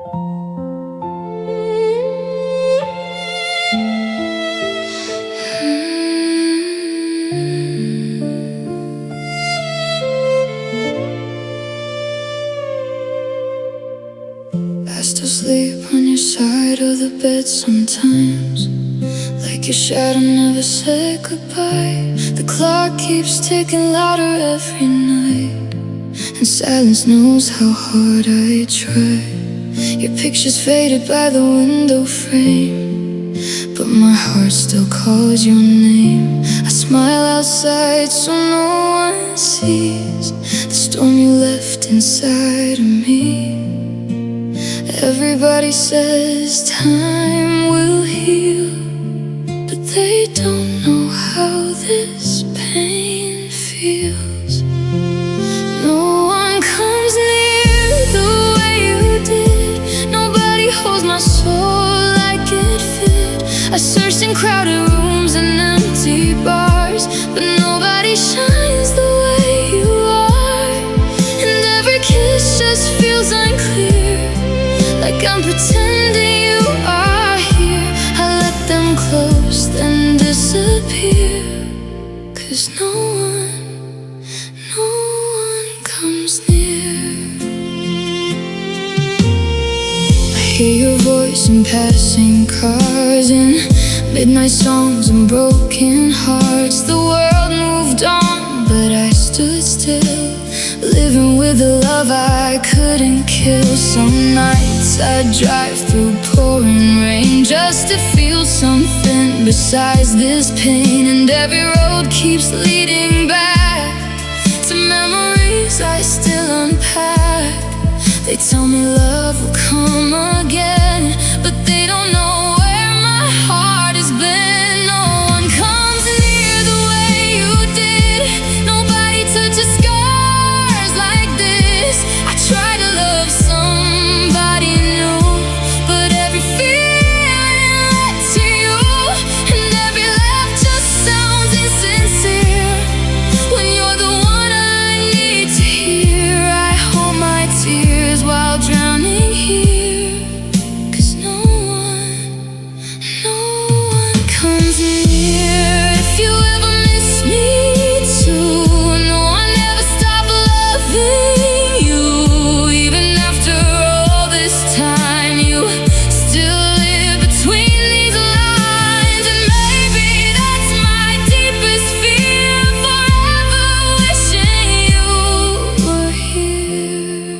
I still sleep on your side of the bed sometimes, like your shadow never said goodbye. The clock keeps ticking louder every night, and silence knows how hard I try. Your picture's faded by the window frame, but my heart still calls your name. I smile outside so no one sees the storm you left inside of me. Everybody says time will heal, but they don't know how this pain feels. No one comes near the way you did. Nobody holds my soul like it fit. I searched in crowded rooms and empty bars, but nobody shines the way you are. And every kiss just feels unclear, like I'm pretending you are here. I let them close, then disappear, 'cause no one comes near. I hear your voice in passing cars, in midnight songs and broken hearts. The world moved on, but I stood still, living with the love I couldn't kill. Some nights I'd drive through pouring rain just to feel something besides this pain. And every road keeps leading back to memories I still unpack. They tell me love will come again, but they don't know where my heart has been. No one comes near the way you did. Nobody touches scars like this. I try to love somebody new, but every feeling led to you, and every laugh just sounds insincere. When you're the one I need to hear, I hold my tears while drowning here, 'cause no one comes near. If you ever miss me too, no one ever stop loving you. Even after all this time, you still live between these lines. And maybe that's my deepest fear, forever wishing you were here.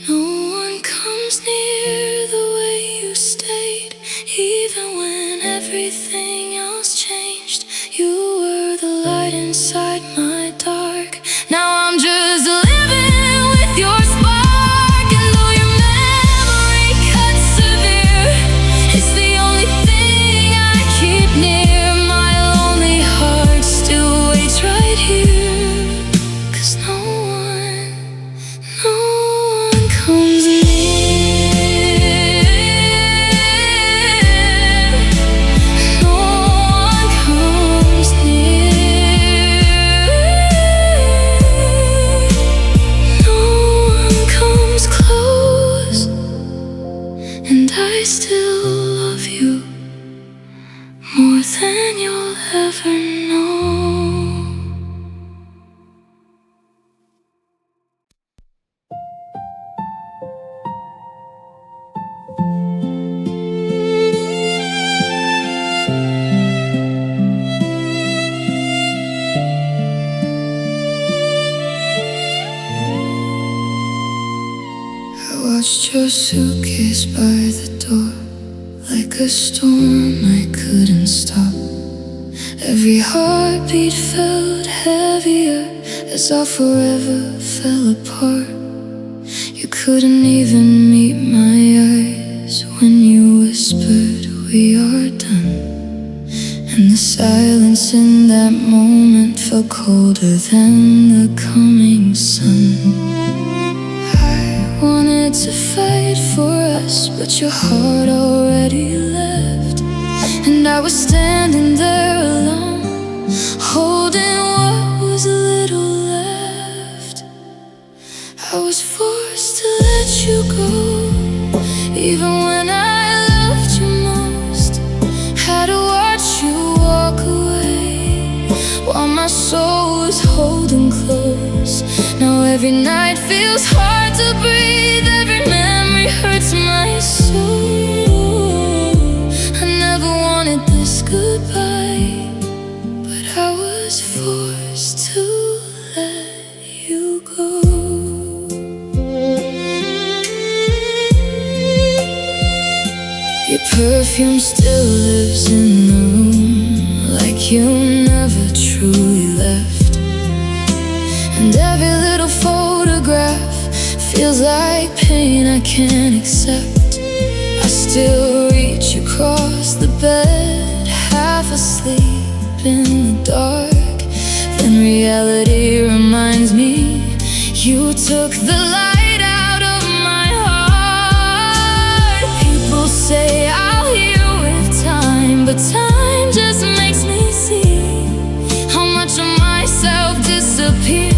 No one comes near the way you stayed, even when everything else changed. You were the light inside my dark. Now I'm just living with your spark, and though your memory cuts severe, it's the only thing I keep near. My lonely heart still waits right here, 'cause no one comes near. No one comes near. No one comes close, and I still love you more than you'll ever know. I watched your suitcase by the door, like a storm I couldn't stop. Every heartbeat felt heavier as our forever fell apart. You couldn't even meet my eyes when you whispered we are done. And the silence in that moment felt colder than the coming sun. I wanted to fight for us, but your heart already left. And I was standing there alone, holding what was little left. I was forced to let you go, even when I loved you most. Had to watch you walk away while my soul was holding close. Now every night feels hard to breathe, every memory hurts my soul. I never wanted this goodbye, but I was forced to let you go. Your perfume still lives in the room, like you never truly left. And every little photograph feels like pain I can't accept. I still reach across the bed, half asleep in the dark. Then reality reminds me you took the light out of my heart. People say I'll heal with time, but time just makes me see how much of myself disappeared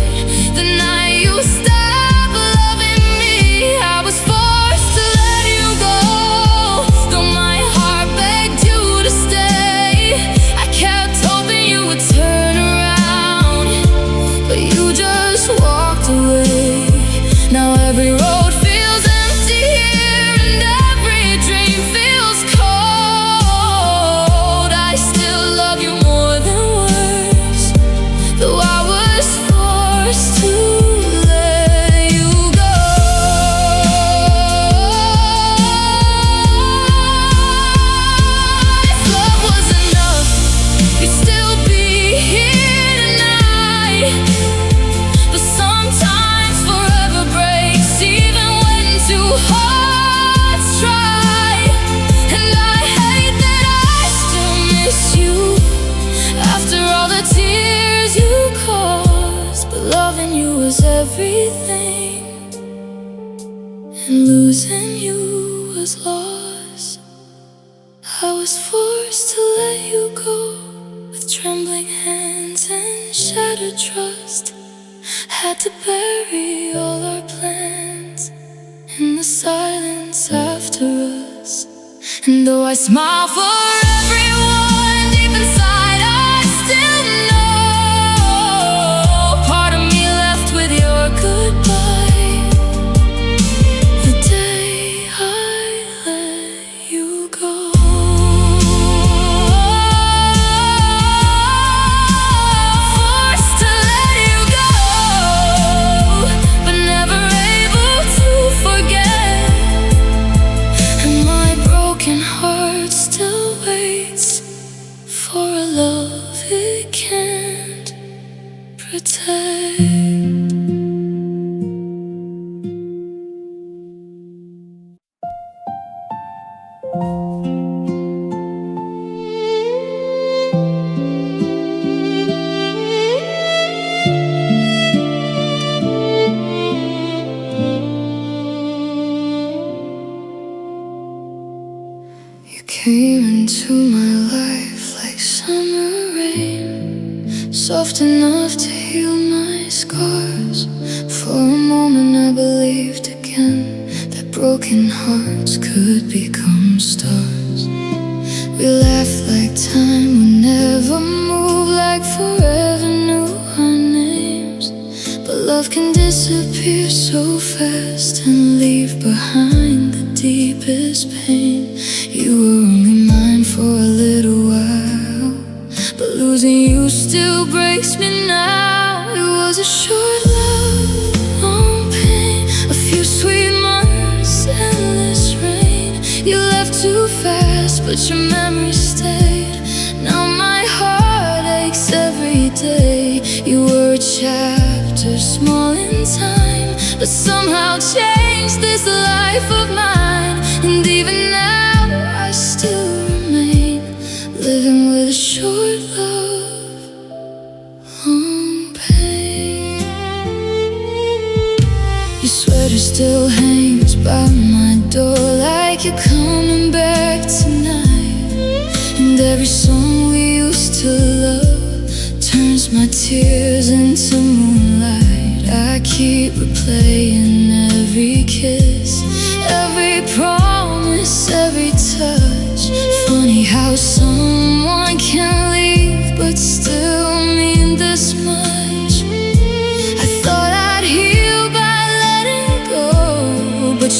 the night you stopped loving me. I was forced to let you go, though my heart begged you to stay. I kept hoping you would turn around, but you just walked away. Now every road feels empty here, and every dream feels cold. I still love you more than words, though I was forced to let you go. If love was enough, you'd still be here tonight. But sometimes forever breaks, even when two hearts try. And I hate that I still miss you after all the tears you caused. But loving you was everything, and losing you was loss. I was forced to let you go, with trembling hands and shattered trust. Had to bury all our plans in the silence after us. And though I smile for everyone, deep inside I still know part of me left with your goodbye the day I let you go. Forced to let you go, but never able to forget. And my broken heart still waits for a love it can't protect. You came into my life like summer rain, soft enough to heal my scars. For a moment I believed again that broken hearts could become stars. We laughed like time would never move, like forever knew our names. But love can disappear so fast and leave behind the deepest pain. You were only mine for a little while, but losing you still breaks me now. It was a short love, long pain, a few sweet months, endless rain. You left too fast, but your memory stayed. Now my heart aches every day. You were a chapter small in time, but somehow changed this life of mine. And even now I still remain, living with a short love, long pain. Your sweater still hangs by my door, like you're coming back tonight. And every song we used to love turns my tears into moonlight. I keep replaying every kiss, every promise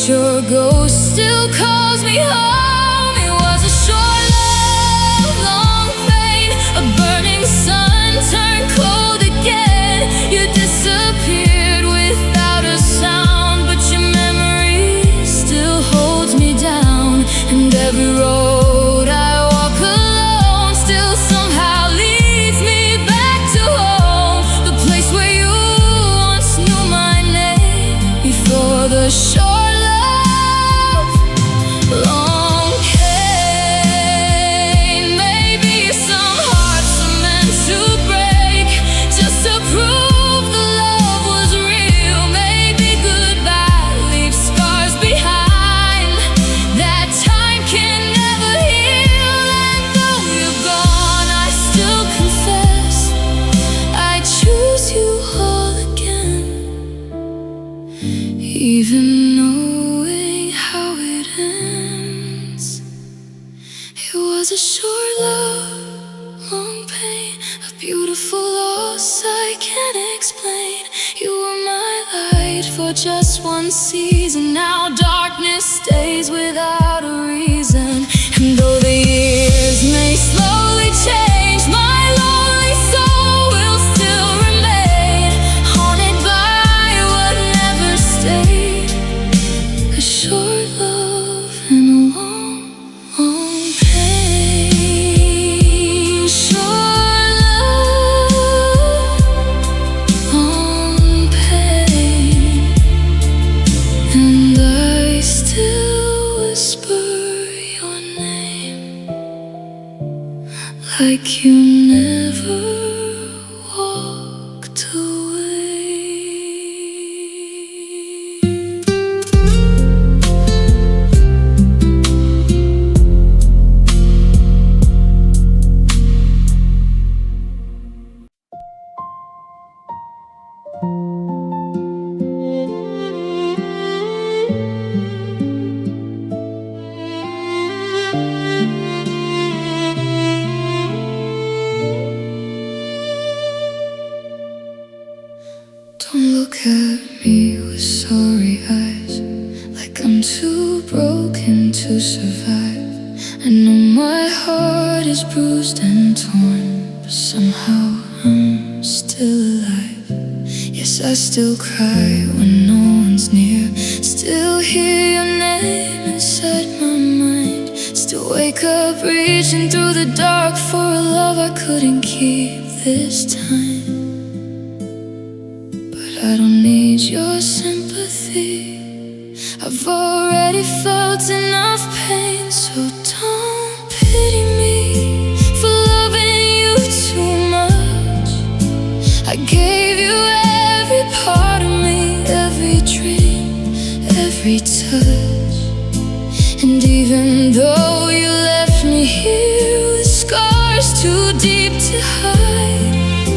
but your ghost still calls me home. It was a short love, long pain. A burning sun turned cold again. You disappeared without a sound, but your memory still holds me down. And every road I walk alone still somehow leads me back to home. The place where you once knew my name before the short love, long pain. Maybe some hearts are meant to break just to prove the love was real. Maybe goodbye leaves scars behind that time can never heal. And though you're gone, I still confess I choose you all again. Even knowing how it ends, it was a short love, long pain, a beautiful loss I can't explain. You were my light for just one season. Now darkness stays without a reason. And though the years may slowly change, my lonely soul will still remain, haunted by what never stayed. A short love and a long, long pain. Short love, long pain. And I still whisper your name like you never walked away. Don't look at me with sorry eyes, like I'm too broken to survive. I know my heart is bruised and torn, but somehow I'm still alive. Yes, I still cry when no one's near, still hear your name inside my mind, still wake up reaching through the dark for a love I couldn't keep this time. I don't need your sympathy, I've already felt enough pain. So don't pity me for loving you too much. I gave you every part of me, every dream, every touch. And even though you left me here with scars too deep to hide,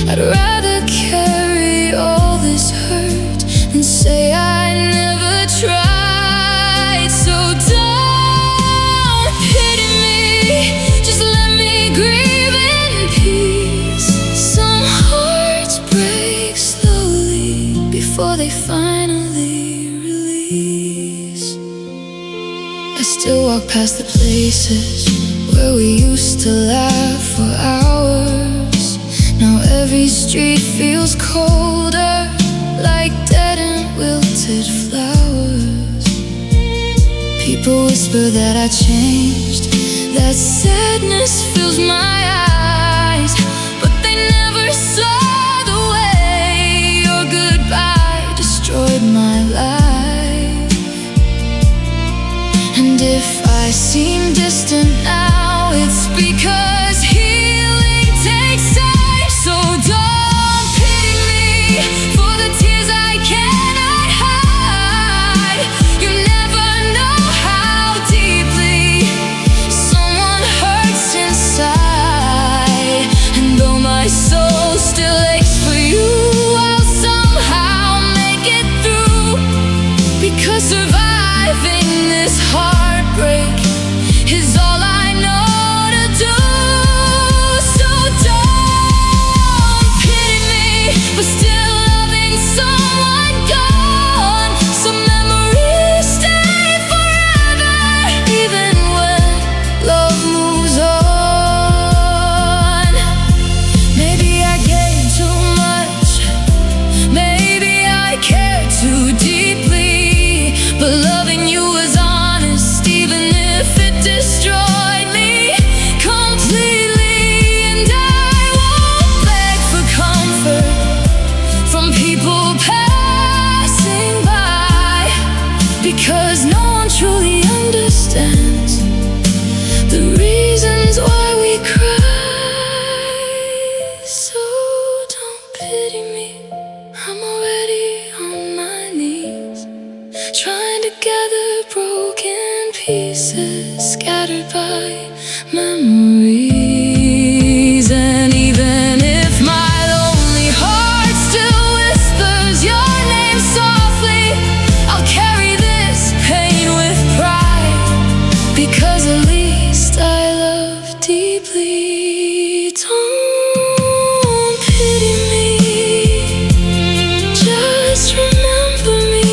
I'd rather carry all this hurt and say I never tried. So don't pity me, just let me grieve in peace. Some hearts break slowly before they finally release. I still walk past the places where we used to laugh for hours. Now every street feels colder, like dead and wilted flowers. People whisper that I changed, that sadness fills my eyes, but they never saw the way your goodbye destroyed my life. And if I seem distant now, it's because healing takes time. So don't pity me for the tears I cannot hide. You never know how deeply someone hurts inside. And though my soul still aches for you, I'll somehow make it through, because surviving this heartbreak is all I know to do. So don't pity me for still loving someone gone. Some memories trying to gather broken pieces scattered by memories. And even if my lonely heart still whispers your name softly, I'll carry this pain with pride, because at least I love deeply. Don't pity me, just remember me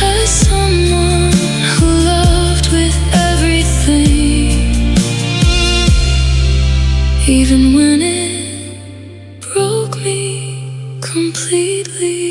as someone who loved with everything, even when it broke me completely.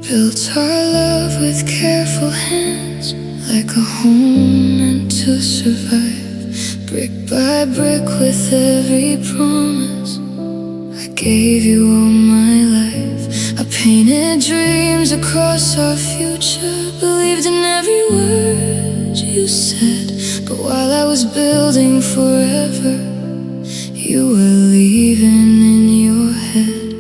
Built our love with careful hands, like a home meant to survive, brick by brick with every promise. I gave you all my life. I painted dreams across our future, believed in every word you said. But while I was building forever, you were leaving in your head.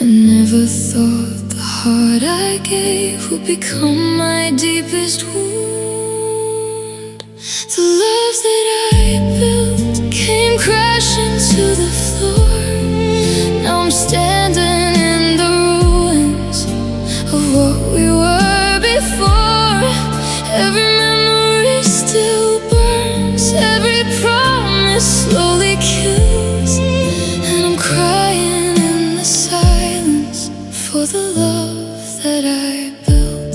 I never thought the heart I gave would become my deepest wound. The love that I built came crashing to the floor. Now I'm standing in the ruins of what we were before. Every memory still burns, every promise slowly kills, and I'm crying in the silence for the love that I built.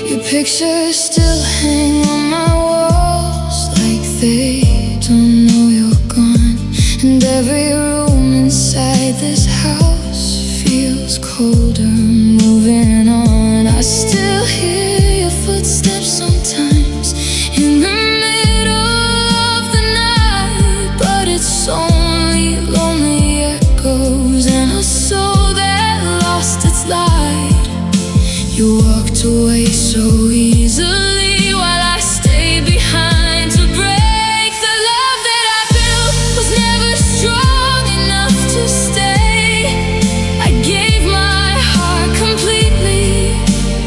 Your pictures still hang on my walls, like they don't know you're gone. And every room inside this house feels colder, moving on. I still hear your footsteps sometimes in the middle of the night, but it's only lonely echoes and a soul that lost its light. You walked away so easily while I stayed behind to break. The love that I built was never strong enough to stay. I gave my heart completely,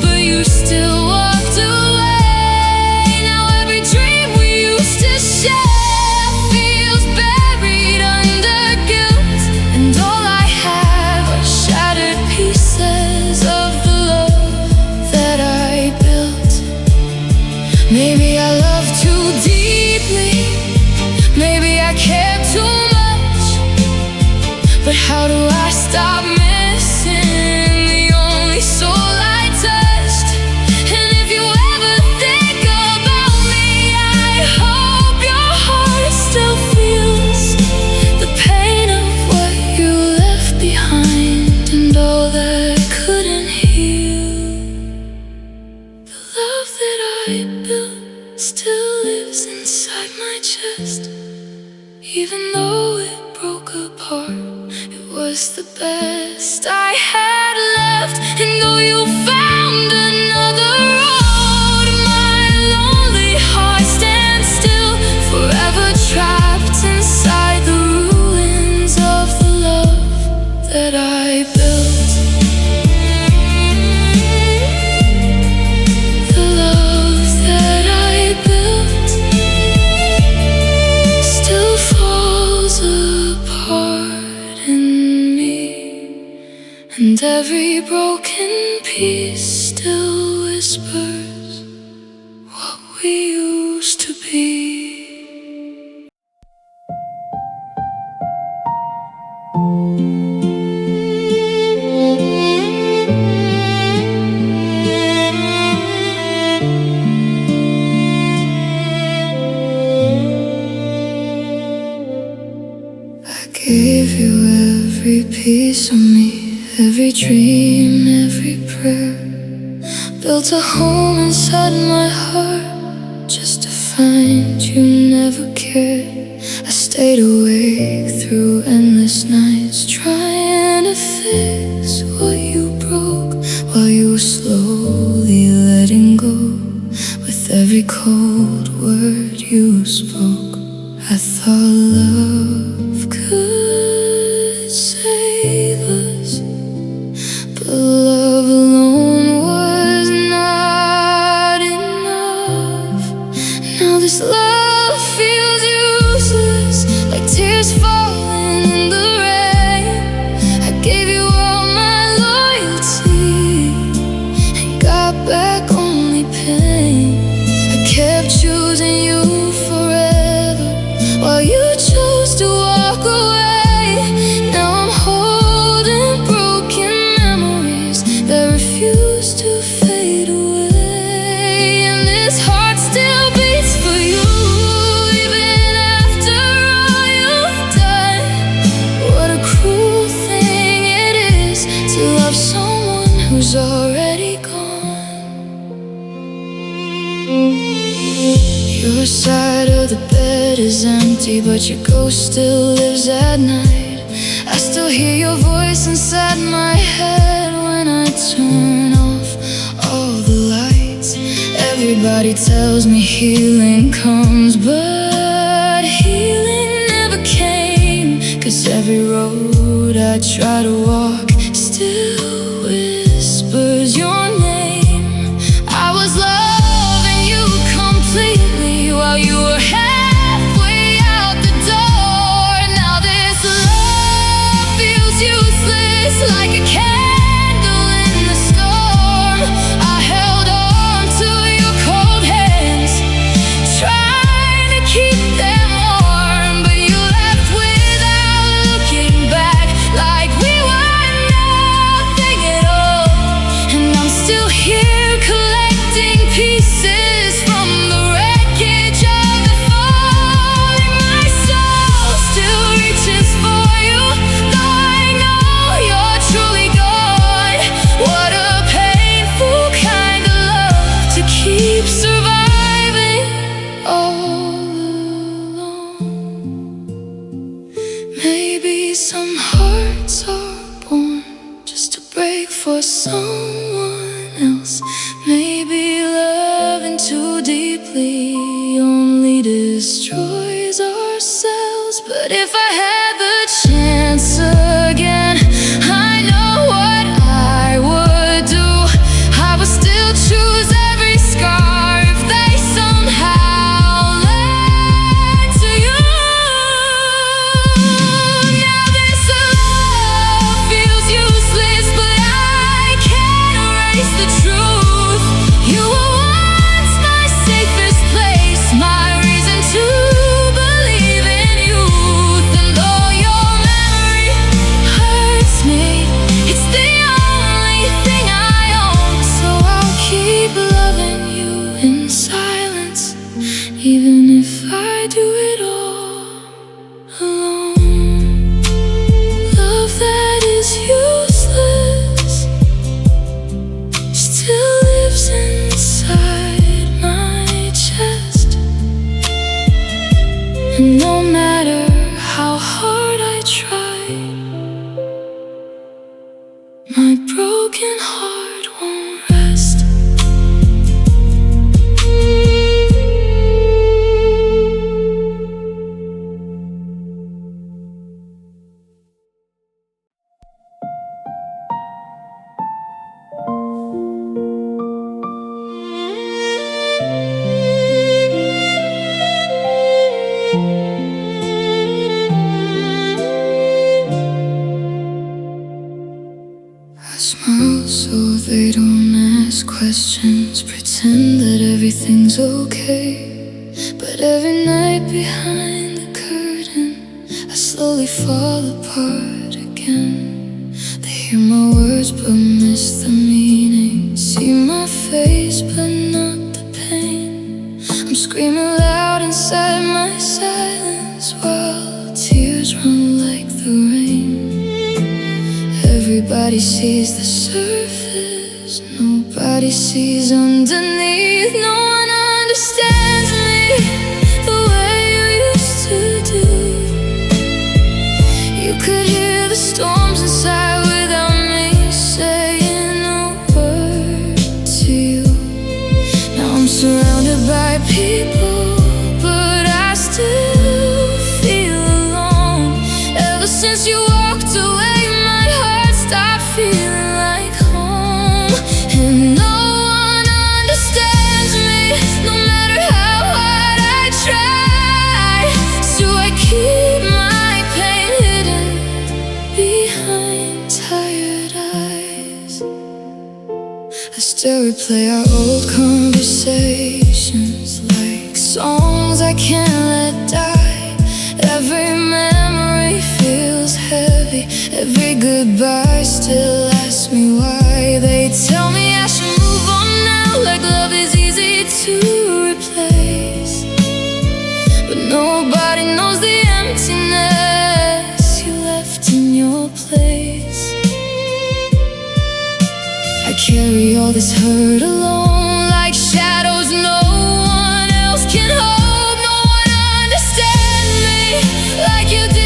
but you still walked away. Now every dream we used to share feels buried under guilt, and all I have are shattered pieces of the love that I built. Maybe I loved too deeply, maybe I cared too much, but how do I stop missing the only soul I touched? And if you ever think about me, I hope your heart still feels the pain of what you left behind and all that couldn't heal. The love that I built still lives inside my chest, even though it broke apart. It was the best I had left, and though you found another road, my lonely heart stands still, forever trapped inside the ruins of the love that I built. The love that I built still falls apart in me, and every broken piece still whispers what we used to be. piece of me, every dream, every prayer. Built a home inside my heart just to find you never cared. I stayed awake through endless nights trying to fix what you broke, while you were slowly letting go. With every cold word you spoke, I thought love could save us, but love alone was not enough. Now this love feels useless, like tears falling in the rain. I gave you all my loyalty and got back only pain. I kept choosing you forever while you chose to walk away. Now I'm holding broken memories that refuse to fade away. And this heart still beats for you, even after all you've done. What a cruel thing it is to love someone who's already gone. Your side of the bed is empty, but your ghost still lives at night. I still hear your voice inside my head when I turn off all the lights. Everybody tells me healing comes, but healing never came. 'Cause every road I try to walk still whispers your name. I was loving you completely while you were halfway out the door. Now this love feels useless, like a candle in the storm. I held on to your cold hands, trying to keep them warm, but you left without looking back, like we were nothing at all. And I'm still here collecting pieces from the wreckage of the fall. And my soul still reaches for you, though I know you're truly gone. What a painful kind of love to keep surviving all alone. Maybe some hearts are born just to break for someone else. Maybe loving too deeply only destroys ourselves. But if I had the chance again, I know what I would do. I would still choose every scar if they somehow led to you. Now this love feels useless, but I can't erase the truth. You were once my safest place, my reason to believe in youth. And though your memory hurts me, it's the only thing I own. So I'll keep loving you in silence, even if I do it all alone. Love that is useless still lives inside my chest. And no matter how hard I try, my broken heart won't rest. I smile so they don't ask questions, pretend that everything's okay. But every night behind the curtain, I slowly fall apart again. They hear my words but miss the meaning, see my face but not the pain. I'm screaming loud inside my silence while tears run like the rain. Everybody sees the surface, nobody sees underneath. No one understands me the way you used to do. You could hear the storms inside without me saying a word to you. Now I'm surrounded by people, but I still feel alone. Ever since you walked away, feeling like home, and no one understands me, no matter how hard I try. So I keep my pain hidden behind tired eyes. I still replay our old conversations like songs I can't let die. Every memory feels heavy, every goodbye still asks me why. They tell me I should move on now, like love is easy to replace. But nobody knows the emptiness you left in your place. I carry all this hurt alone, like shadows no one else can hold. No one understands me like you did.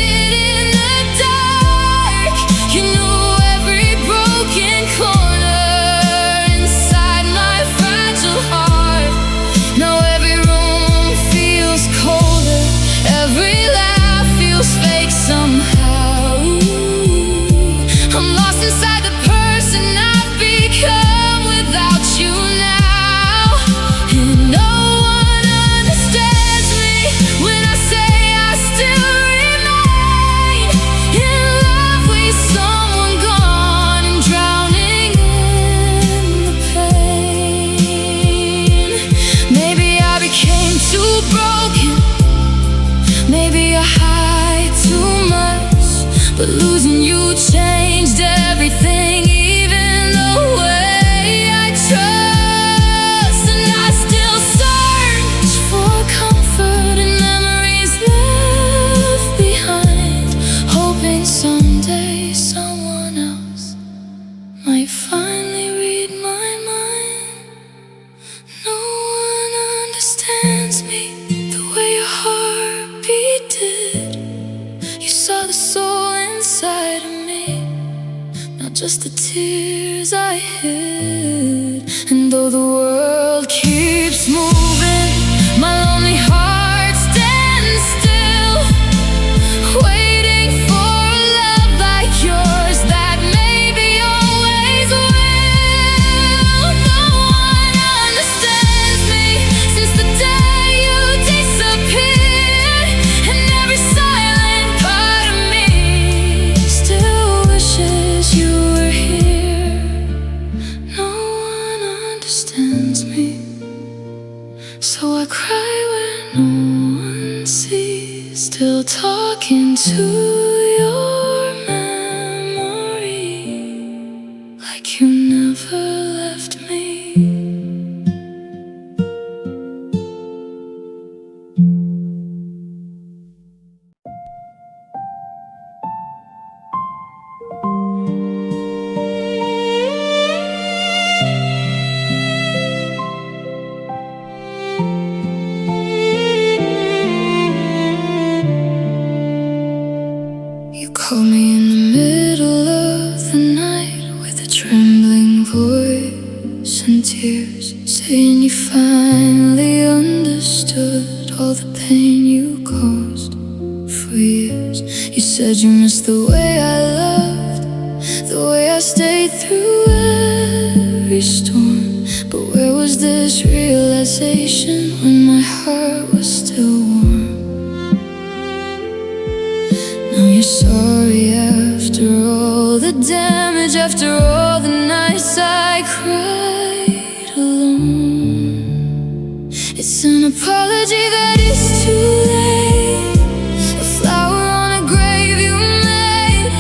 But losing you changed everything, even the way I trust. And I still search for comfort in memories left behind, hoping someday someone else might finally read my mind. No one understands me the way your heartbeat did. You saw the soul inside of me, not just the tears I hid. And though the world keeps moving, my lonely heart stands still, waiting for a love like yours that maybe always will. No one understands me since the day you disappeared, and every silent part of me still wishes you were here. No one understands me, so I cry when no one sees, still talking to your memory like you never left me. You call me in the middle of the night with a trembling voice and tears, saying you finally understood all the pain you caused for years. You said you missed the way I loved, the way I stayed through every storm. But where was this realization when my heart was still warm? Now you're sorry after all the damage, after all the nights I cried alone. It's an apology that is too late, a flower on a grave you made.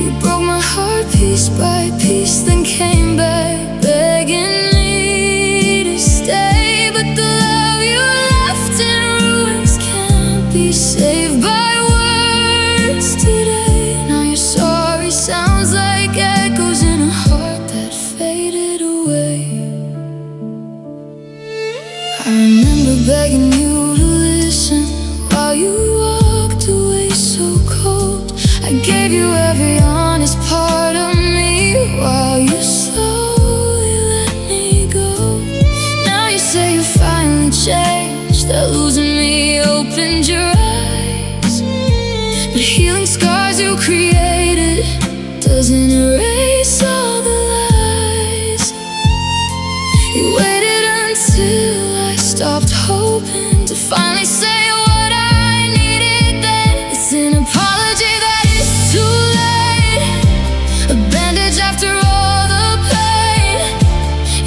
You broke my heart piece by piece, then came back begging me to stay. But the love you left in ruins can't be saved by words today. Now you're sorry sounds like opened your eyes. But healing scars you created doesn't erase all the lies. You waited until I stopped hoping to finally say what I needed then. It's an apology that is too late, a bandage after all the pain.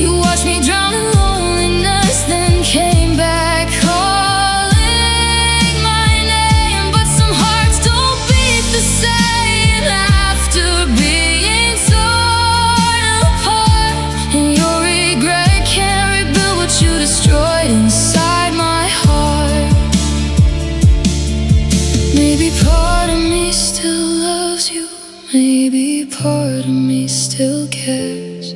You watched me drown in loneliness, then came back calling my name. But some hearts don't beat the same after being torn apart. And your regret can't rebuild what you destroyed inside my heart. Maybe part of me still loves you, maybe part of me still cares,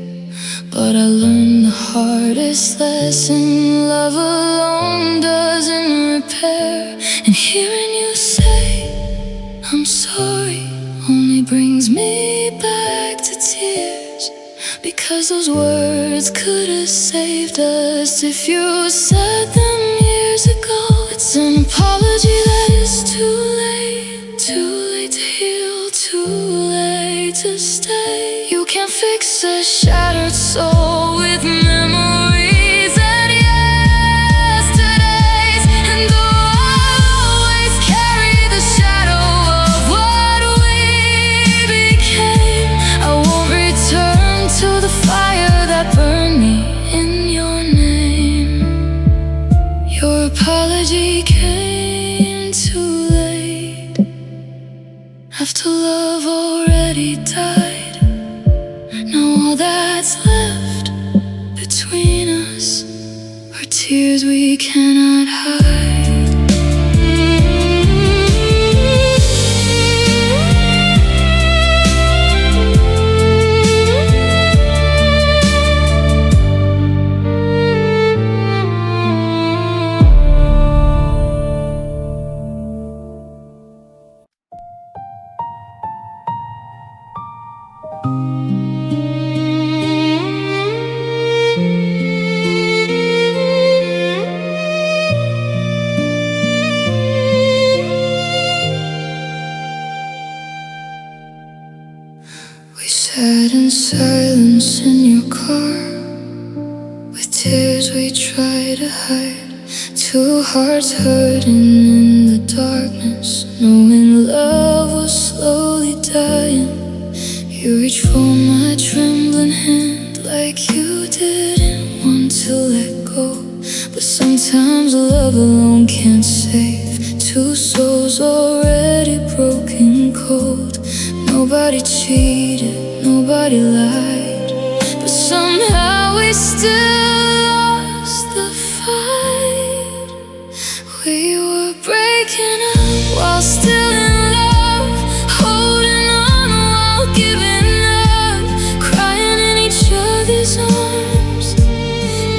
but I learned the hardest lesson: love alone doesn't repair. And hearing you say I'm sorry only brings me back to tears, because those words could have saved us if you said them years ago. It's an apology that is too late, too late to heal, too late to stay. You can't fix a shattered soul with memories and yesterdays. And though I'll always carry the shadow of what we became, I won't return to the fire that burned me in your name. Your apology came too late, after love already died. Now all that's left between us are tears we cannot hide. We sat in silence in your car, with tears we tried to hide. Two hearts hurting in the darkness, knowing love was slowly dying. You reached for my trembling hand like you didn't want to let go. But sometimes love alone can't save two souls already broken cold. Nobody cheated, nobody lied, but somehow we still lost the fight. We were breaking up while still in love, holding on while giving up, crying in each other's arms,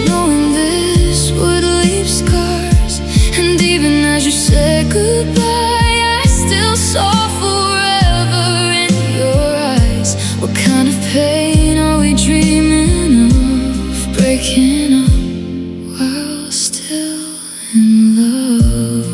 knowing this would leave scars. And even as you said goodbye, I still saw forever in your eyes. What kind of pain are we dreaming of? Breaking up while still in love.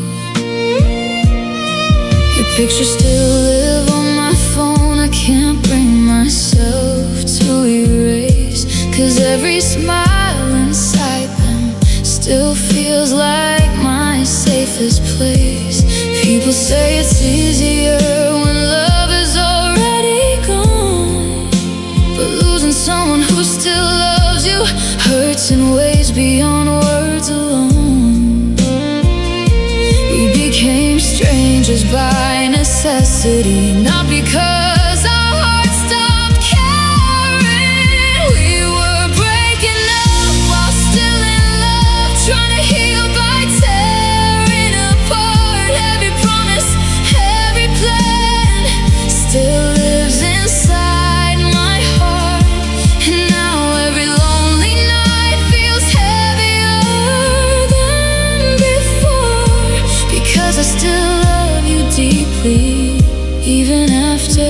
Your pictures still live on my phone. I can't bring myself to erase, 'cause every smile inside them still feels like my safest place. People say it's easier when love is already gone, but losing someone who still loves you hurts in ways beyond words alone. We became strangers by necessity, not because our hearts stopped caring. We were breaking up while still in love, trying to heal by tearing apart. Every promise, every plan still lives inside my heart. And now every lonely night feels heavier than before, because I still love you deeply, even after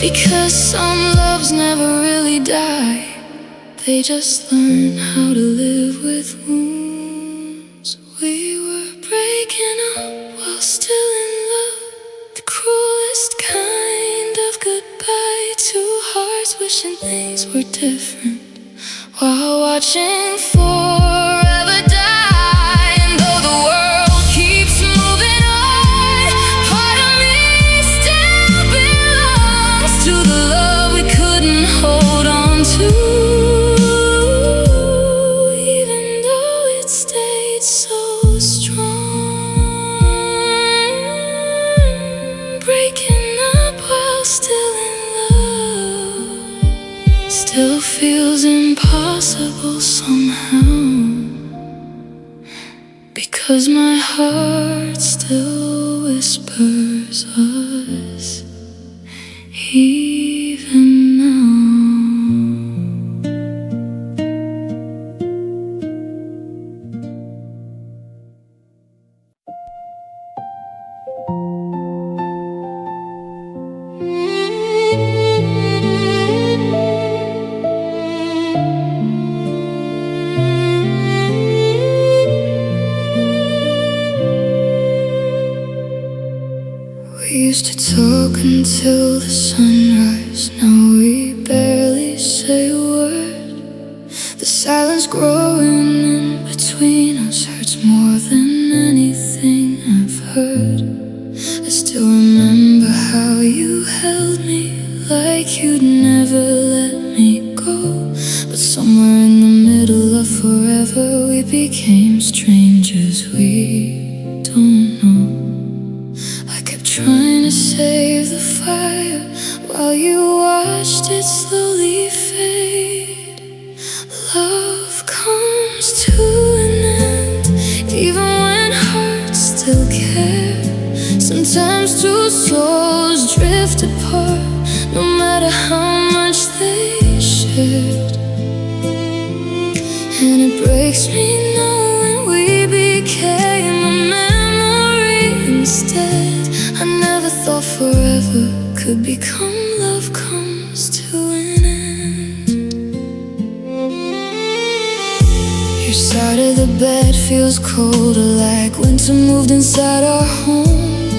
Because some loves never really die, they just learn how to live with wounds. We were breaking up while still in love, the cruelest kind of goodbye. Two hearts wishing things were different, while watching forever die. And though the world keeps moving on, part of me still belongs to the love we couldn't hold on to. Even though it stayed so strong, breaking up while still in love still feels impossible somehow, because my heart still whispers us even now. We used to talk until the sunrise. Now we barely say a word. The silence growing in between us hurts more than anything I've heard. I still remember how you held me like you'd never let me go. But somewhere in the middle of forever, we became strangers we don't know. Trying to save the fire while you watched it slowly fade. Love comes to an end, even when hearts still care. Sometimes two souls drift apart, no matter how much they shared. And it breaks me knowing we became a memory instead. I never thought forever could become love comes to an end. Your side of the bed feels colder, like winter moved inside our home.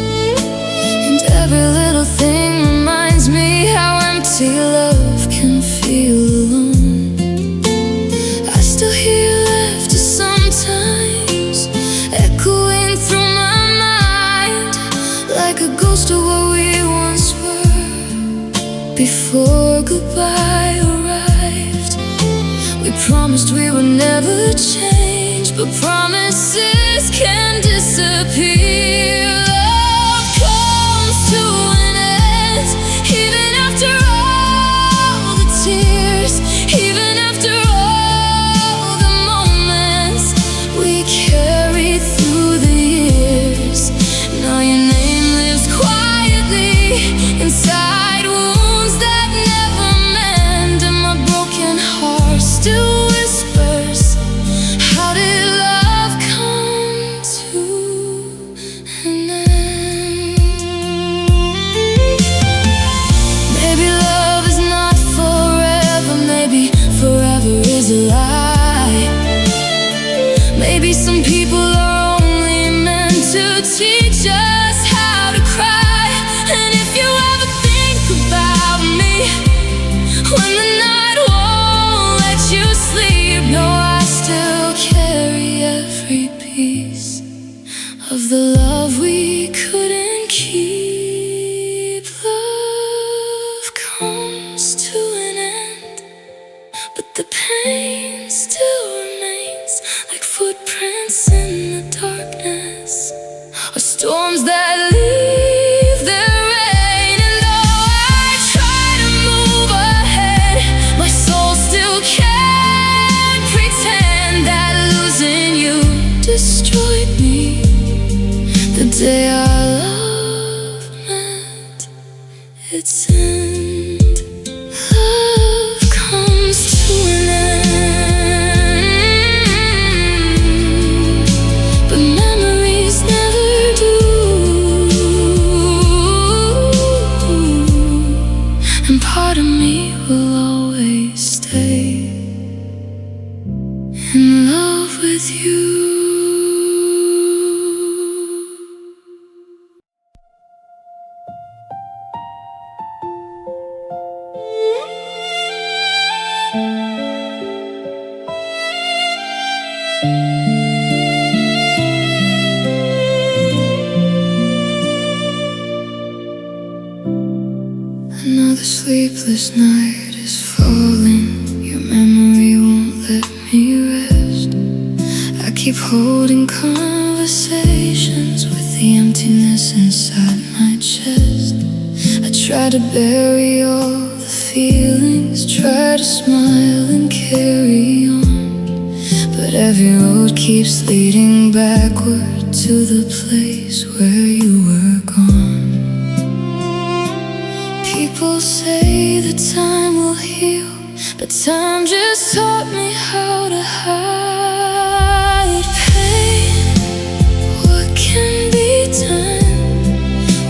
And every little thing reminds me how empty love can feel alone. I still hear laughter sometimes, echoing through my mind, like a ghost of what we once were before goodbye arrived. We promised we would never change, but promises can disappear. Love comes to an end, even after all the tears, even after all the moments we carried through the years. Now your name lives quietly inside wounds that never mend, and my broken heart still whispers, how did love come to an end? Maybe love is not forever, maybe forever is a lie. Maybe some people are only meant to teach us how to cry. And if you ever think about me when the night won't let you sleep, know I still carry every piece of the love we couldn't keep. Love comes to an end, but the pain still remains, like footprints in the darkness, or storms that leave their rain. And though I try to move ahead, my soul still can't pretend that losing you destroyed me the day our love met its end. Love comes to an end, but memories never do. Another sleepless night is falling. Your memory won't let me rest. I keep holding conversations with the emptiness inside my chest. I try to bury all the feelings, try to smile and carry on, but every road keeps leading backward to the place where you were gone. People say that time will heal, but time just taught me how to hide pain. What can be done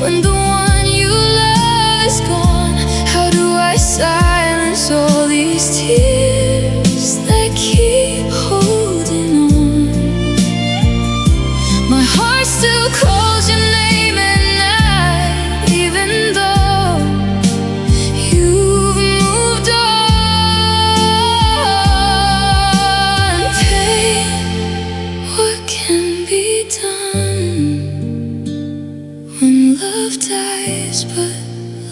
when the one you love is gone? How do I silence all these tears that keep holding on? My heart still calls your name at night, even though you've moved on. Pain, what can be done when love dies but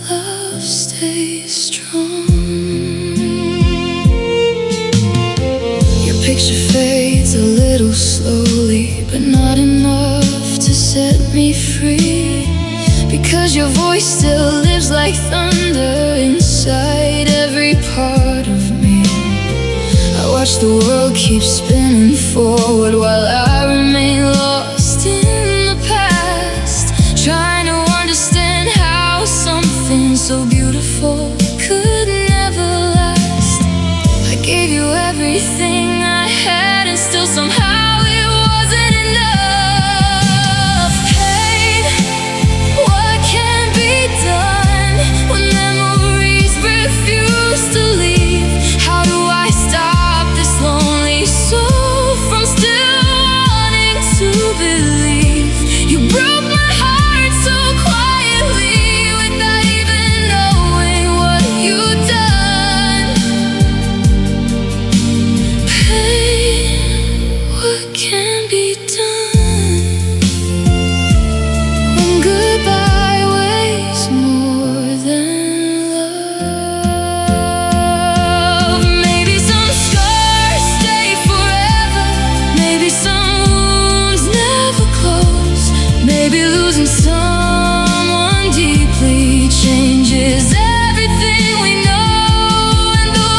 love stays strong? Your picture fades a little slowly, but not enough to set me free, because your voice still lives like thunder inside every part of me. I watch the world keep spinning forward while I remain lost in the past, trying to understand how something so beautiful could never last. I gave you everything I had, and still somehow it wasn't enough. Pain, what can be done when memories refuse to leave? How do I stop this lonely soul from still wanting to believe? You broke my heart so quietly without even knowing what you'd done. Pain, what can be done when goodbye weighs more than love? Maybe some scars stay forever, maybe some wounds never close, maybe losing someone deeply changes everything we know. And though I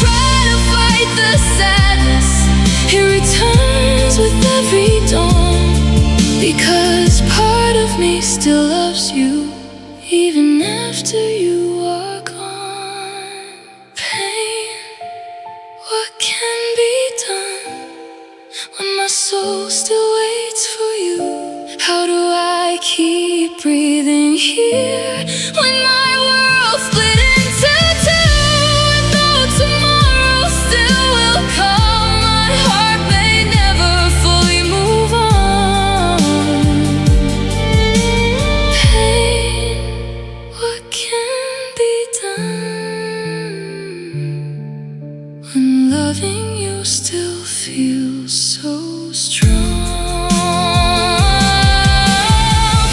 try to fight the sadness, it returns with every dawn, because part of me still loves you even after you are gone. Pain, what can be done when my soul still waits for you? How do I keep breathing here when my world split into two? And though tomorrow still will come, my heart may never fully move on. Pain, what can be done when loving you still feels so strong?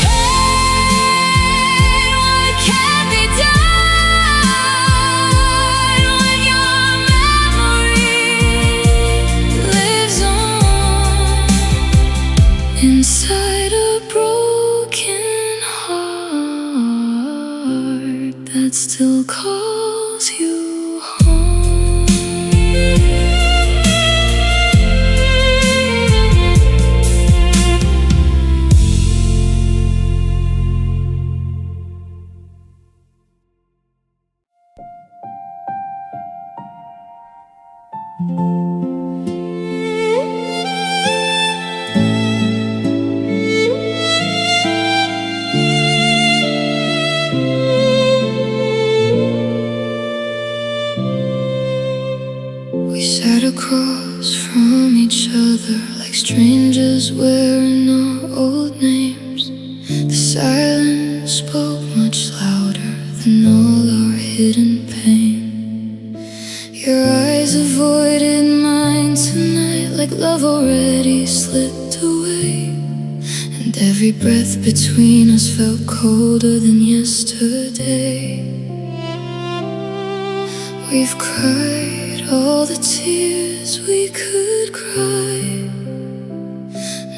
Pain, what can be done when your memory lives on inside a broken heart that still calls you home? We sat across from each other like strangers wearing our old names. The silence spoke much louder than all our hidden pain. Your love already slipped away, and every breath between us felt colder than yesterday. We've cried all the tears we could cry.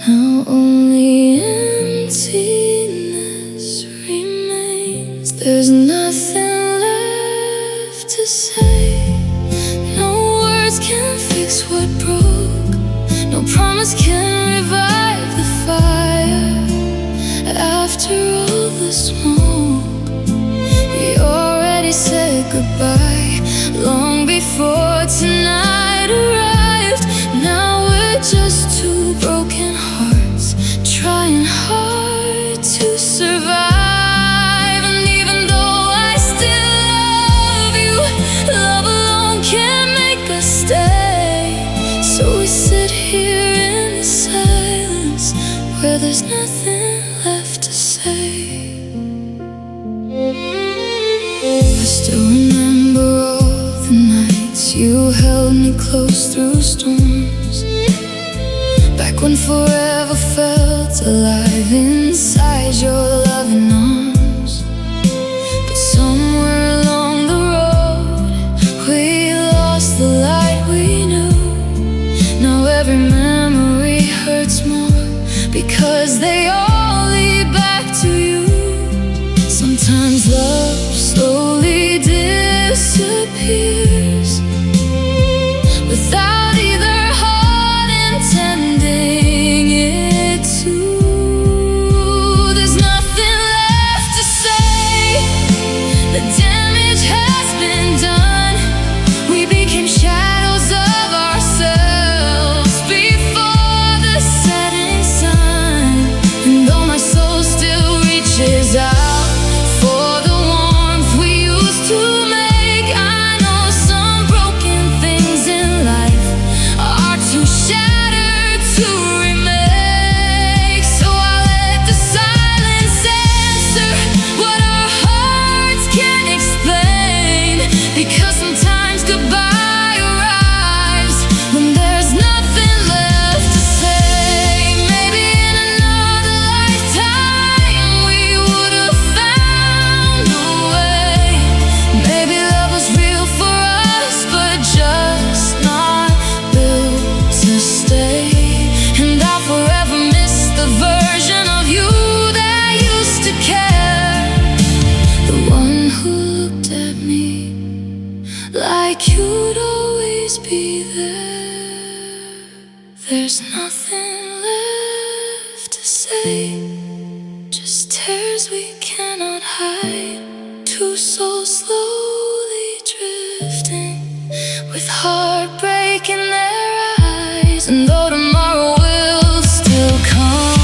Now only emptiness remains. There's nothing left to say. No words can fix what broke. No promise can revive the fire. After all the smoke, we already said goodbye long before tonight arrived. Now we're just two broken hearts trying hard to survive. And even though I still love you, love alone can't make us stay. So we sit here in the silence where there's nothing left to say. I still remember all the nights you held me close through storms, back when forever felt alive inside your loving arms. But somewhere along the road we lost the light we knew. Now every memory hurts more because they all lead back to you. Sometimes love slowly disappears without either heart intending it to. There's nothing left to say. The damage has been done. We became shadows of ourselves before the setting sun. And though my soul still reaches out for the warmth we used to make, I know some broken things in life are too shattered to remake. So I let the silence answer what our hearts can't explain. Because sometimes goodbye arrives when there's nothing left to say. Maybe in another lifetime we would have found a way. Maybe love was real for us, but just not built to stay. And I'll forever miss the version of you that used to care, the one who looked at me like you'd always be there. There's nothing left to say, just tears we cannot hide. Two souls slowly drifting with heartbreak in their eyes. And though tomorrow will still come,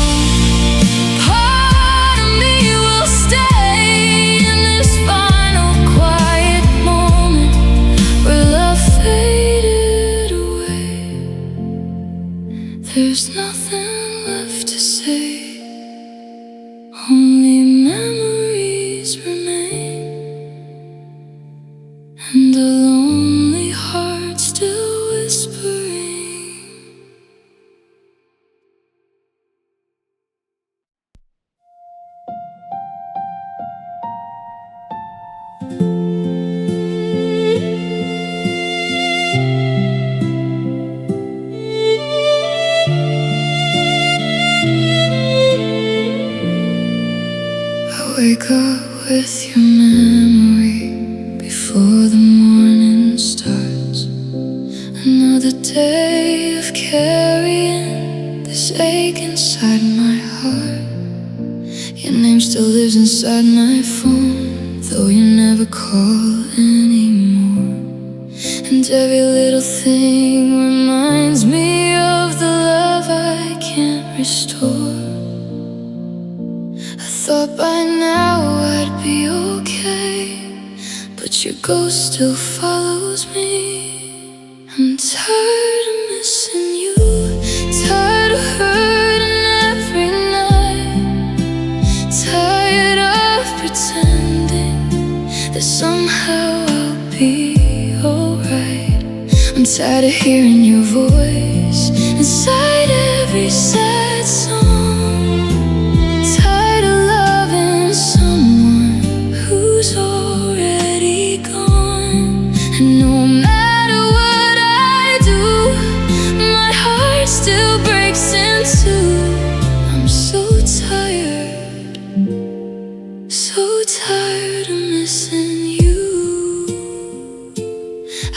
part of me will stay in this final quiet moment where love faded away. There's nothing left to say, only memories remain, and a lonely heart still whispering. I wake up with your memory before the morning starts. Another day of carrying this ache inside my heart. Your name still lives inside my phone, though you never call anymore. And every little thing reminds me of the love I can't restore. I thought by now I'd be okay, but your ghost still follows me. I'm tired of missing you, tired of hurting every night, tired of pretending that somehow I'll be alright. I'm tired of hearing your voice inside every sad song. Tired of loving someone who's already gone. And no matter what I do, my heart still breaks in two. I'm so tired, so tired of missing you.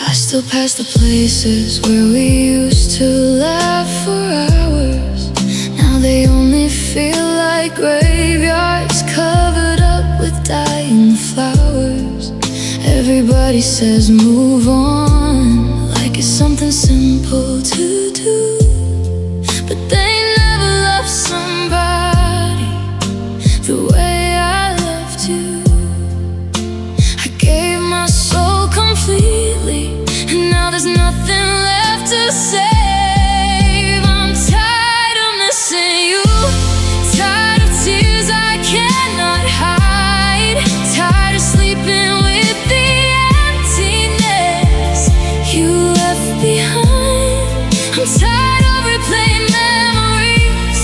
I still pass the places where we used to laugh for hours. Now they only feel like graveyards covered up with dying flowers. Everybody says move on, like it's something simple to do, but they never loved somebody the way I loved you. I gave my soul completely, and now there's nothing left to save. I'm tired of missing you, tired of tears I cannot hide, tired of sleeping with the emptiness you left behind. I'm tired of replaying memories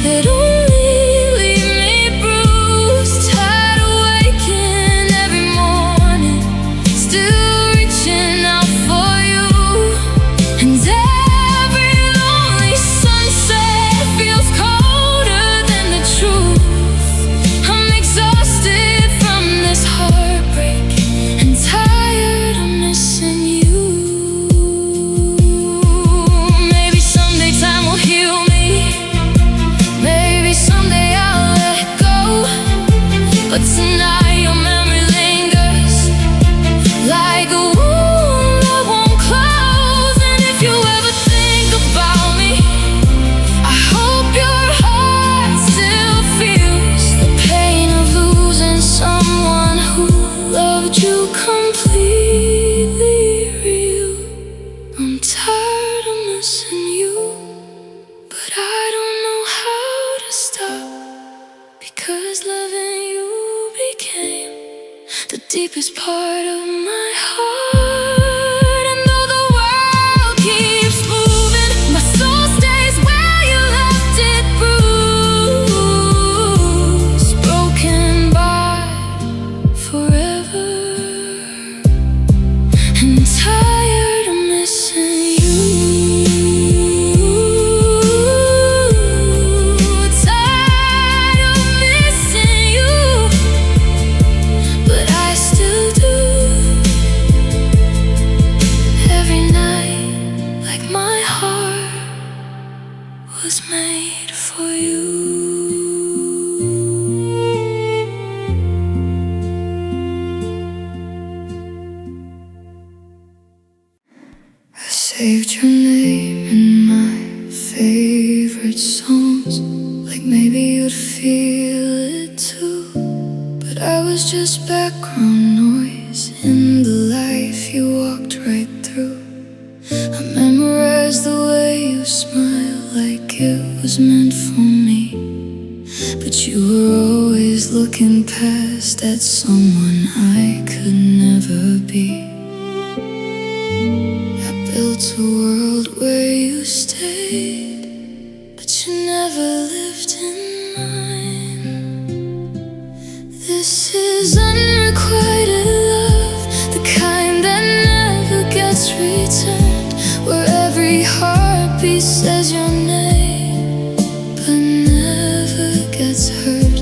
that only leave me bruised. Tired of waking every morning, still reaching out for you. And every lonely sunset feels colder than the truth. I'm exhausted from this heartbreak and tired of missing you. Maybe someday time will heal me, maybe someday I'll let go, but tonight your memory lingers like a wound that won't close. And if you ever think about me, I hope your heart still feels the pain of losing someone who loved you completely real. I'm tired of missing you, but I don't know how to stop, because loving you became the deepest part of my heart. And though the world keeps moving, my soul stays where you left it, bruised, broken by forever, and tired of missing you. Tired of missing you, but I still do. Every night, like my heart was made for you. I saved your name in my favorite songs, like maybe you'd feel it too. But I was just background noise in the life you walked right through. I memorized the way you smiled like it was meant for me, but you were always looking past at someone I could never be. I built a world where you stayed, but you never lived in mine. This is unrequited love, the kind that never gets returned, where every heartbeat says your name, but never gets heard.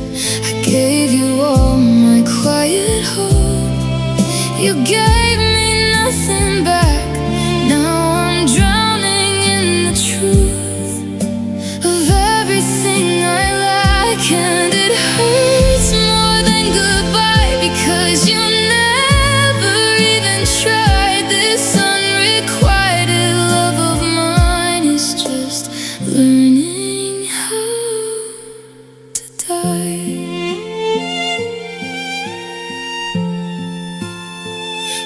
I gave you all my quiet hope, you gave me nothing back. Now I'm drowning in the truth of everything I lack, and it hurts more than goodbye, because you never even tried. This unrequited love of mine is just learning how to die.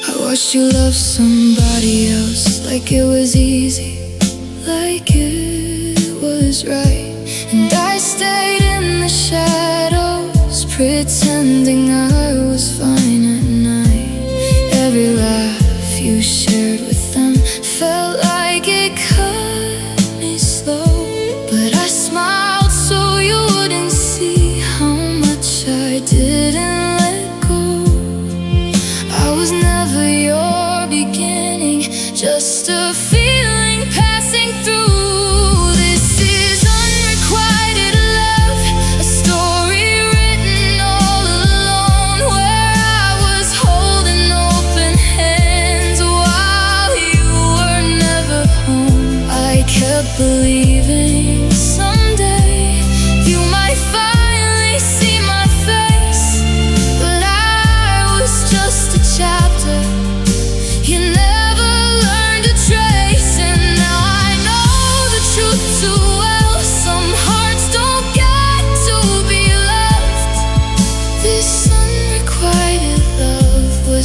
I watched you love somebody else like it was easy, like it was right. And I stayed in the shadows, pretending I was fine at night. Every laugh you shared with them felt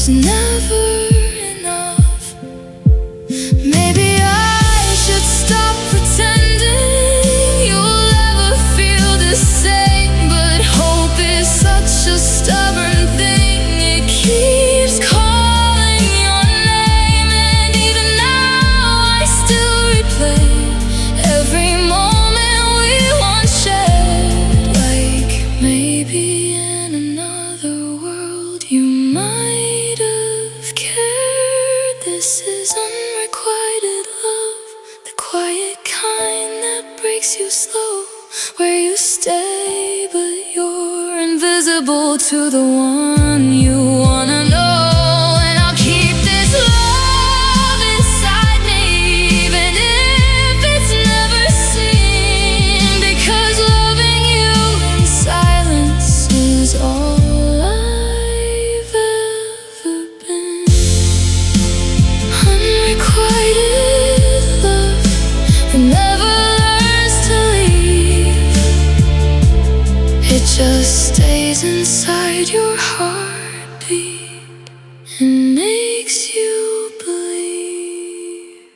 was never enough. Maybe I should stop pretending you'll ever feel the same. But hope is such a stubborn thing, it keeps calling your name. And even now I still replay every moment we once shared. Like maybe in another world you might have cared. This is unrequited love, the quiet kind that breaks you slow, where you stay but you're invisible to the one you wanna know. And I'll keep this love inside me, even if it's never seen, because loving you in silence is all I've ever been. Unrequited love that never learns to leave, it just stays inside your heartbeat and makes you believe.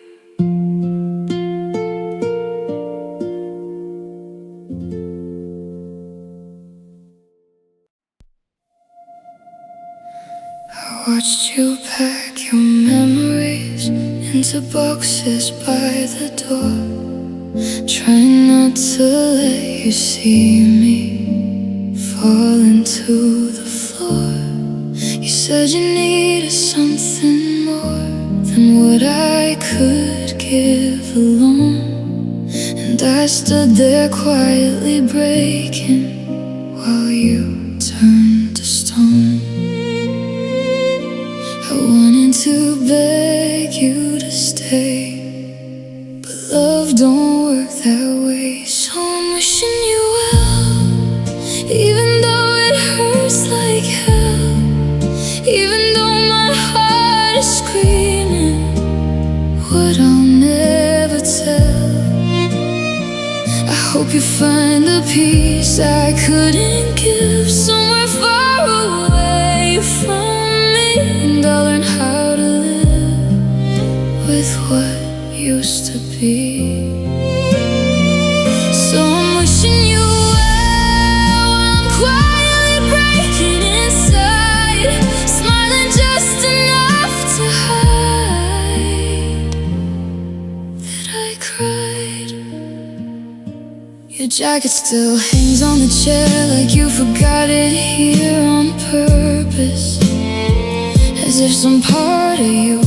I watched you pack your memories into boxes by the door, trying not to let you see me fall into the floor. You said you needed something more than what I could give alone, and I stood there quietly breaking while you turned to stone. I wanted to beg you to stay, but love don't work that way. So I'm wishing you well, even though it hurts like hell, even though my heart is screaming what I'll never tell. I hope you find the peace I couldn't give somewhere far away from me, and I'll learn how to live with what used to be. So I'm wishing you well, I'm quietly breaking inside, smiling just enough to hide that I cried. Your jacket still hangs on the chair like you forgot it here on purpose, as if some part of you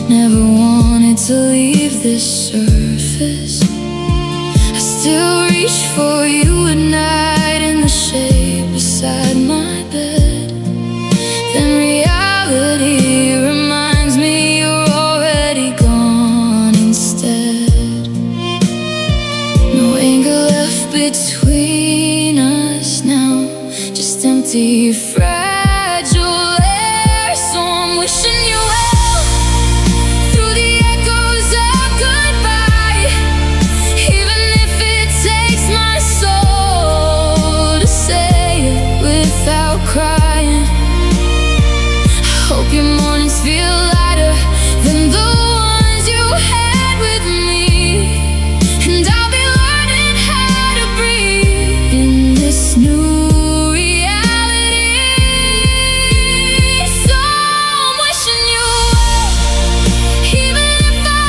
never wanted to leave this surface. I still reach for you at night in the shade beside my bed. Then reality reminds me you're already gone instead. No anger left between us now, just empty, fragile air. So I'm wishing you well through the echoes of goodbye, even if it takes my soul to say it without crying. I hope your mornings feel lighter than the ones you had with me, and I'll be learning how to breathe in this new reality. So I'm wishing you well, even if I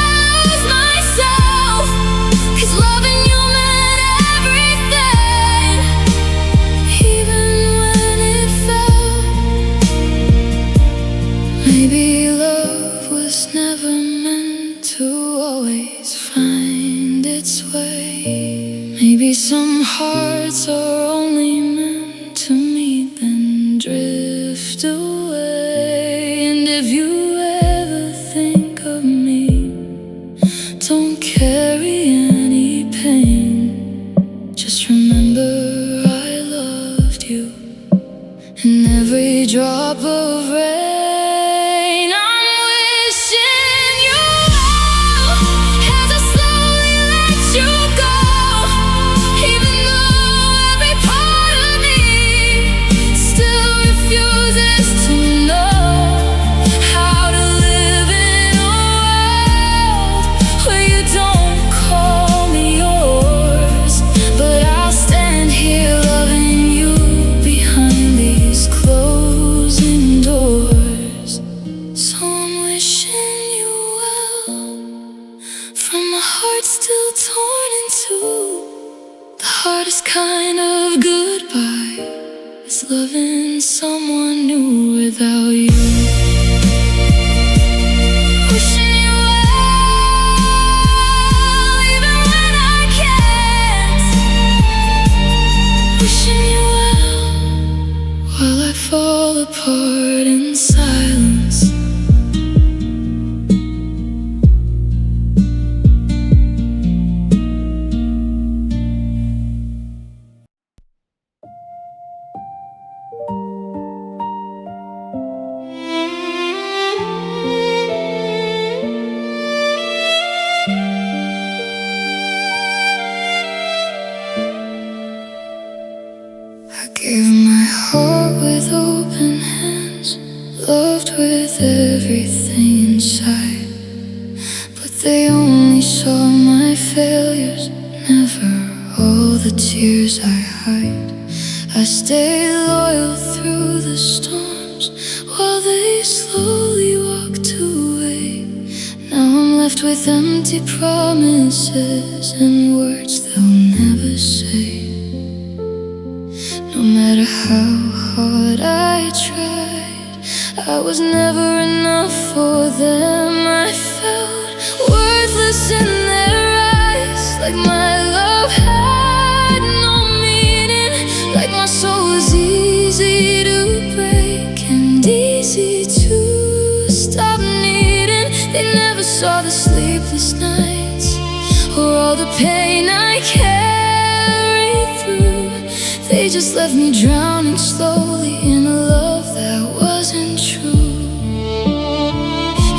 lose myself, 'cause loving you meant everything, even when it felt. Maybe love was never meant to always find its way. Maybe some hearts are only meant to meet then drift away. And if you ever think of me, don't carry any pain. Just remember I loved you, and every drop of rain. I'm wishing you well as I slowly let you go, even though every someone new without you. Wishing you well, even when I can't. Wishing you well, while I fall apart in silence. I gave my heart with open hands, loved with everything inside, but they only saw my failures, never all the tears I hide. I stayed loyal through the storms, while they slowly walked away. Now I'm left with empty promises and words they'll never say. No matter how hard I tried, I was never enough for them. I felt worthless in their eyes, like my love had no meaning, like my soul was easy to break and easy to stop needing. They never saw the sleepless nights or all the pain I carried through. They just left me drowning slowly in a love that wasn't true.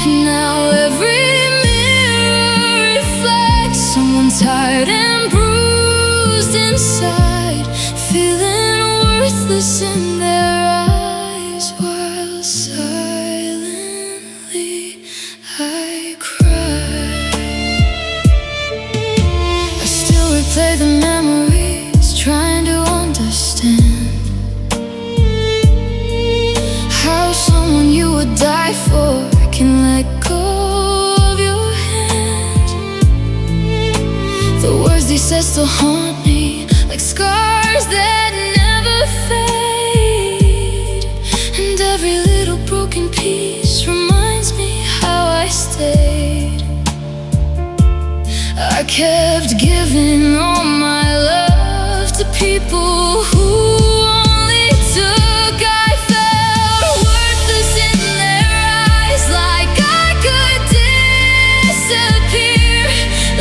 And now every mirror reflects someone tired and bruised inside, feeling worthless in their eyes, while silently I cry. I still replay the memories, trying to understand how someone you would die for can let go of your hand. The words they said still haunt me, like scars that never fade. And every little broken piece reminds me how I stayed. I kept giving all my love to people who only took. I felt worthless in their eyes, like I could disappear,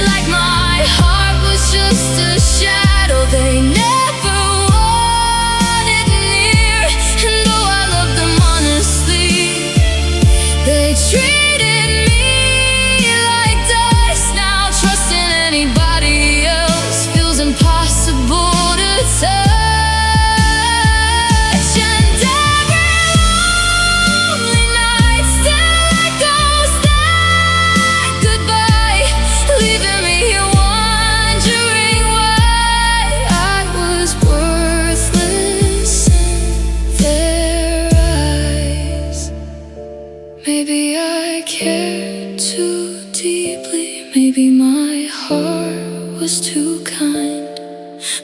like my heart was just a shadow they never wanted near. And though I loved them honestly, they treated me like dust. Now trusting anybody else feels impossible to touch. And every lonely night still echoes that goodbye, leaving me here wondering why I was worthless in their eyes. Maybe I cared too deeply, maybe my heart was too kind,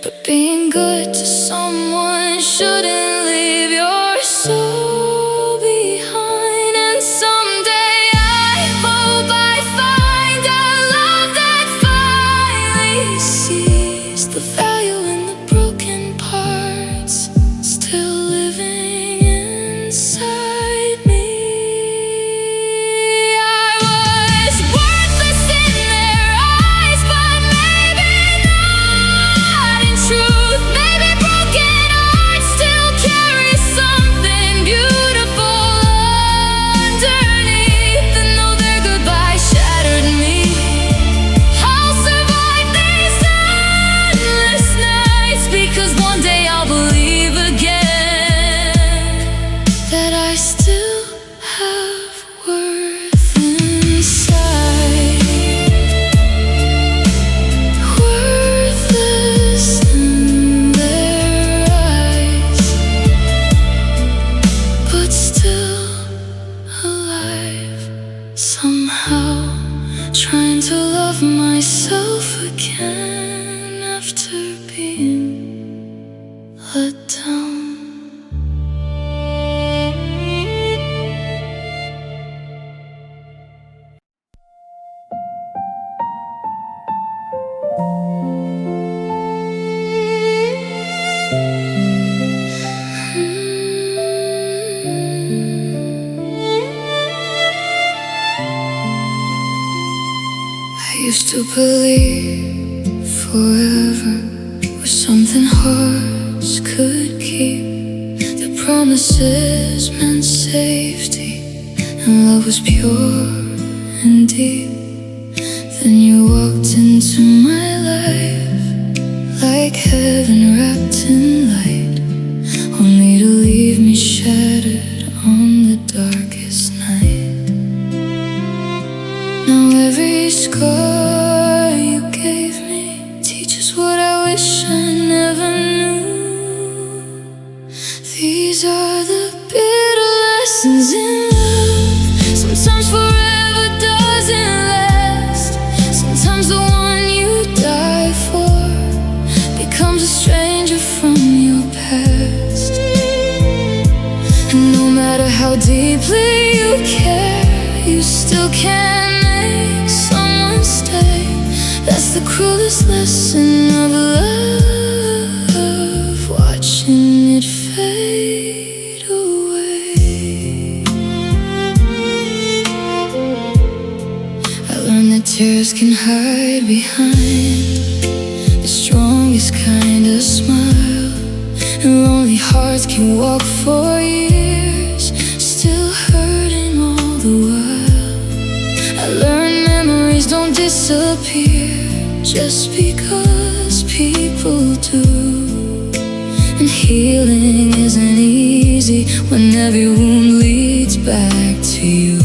but being good to someone shouldn't leave your soul behind. And someday I hope I find a love that finally sees the value in the broken parts still living inside me. I was worthless in their eyes, but maybe not used to believe forever was something hearts could keep. The promises meant safety, and love was pure and deep. Then you walked into my life like heaven wrapped in light, only to leave me shattered on the darkest night. Now every scar you gave me teaches what I wish I never knew. These are the bitter lessons in love. Sometimes forever doesn't last. Sometimes the one you die for becomes a stranger from your past. And no matter how deeply you care, you still can't make someone stay. That's the cruelest lesson of love, watching it fade away. I learned that tears can hide behind the strongest kind of smile, and lonely hearts can walk for years, still hurting all the while. I learned memories don't disappear just because people do, and healing isn't easy when every wound leads back to you.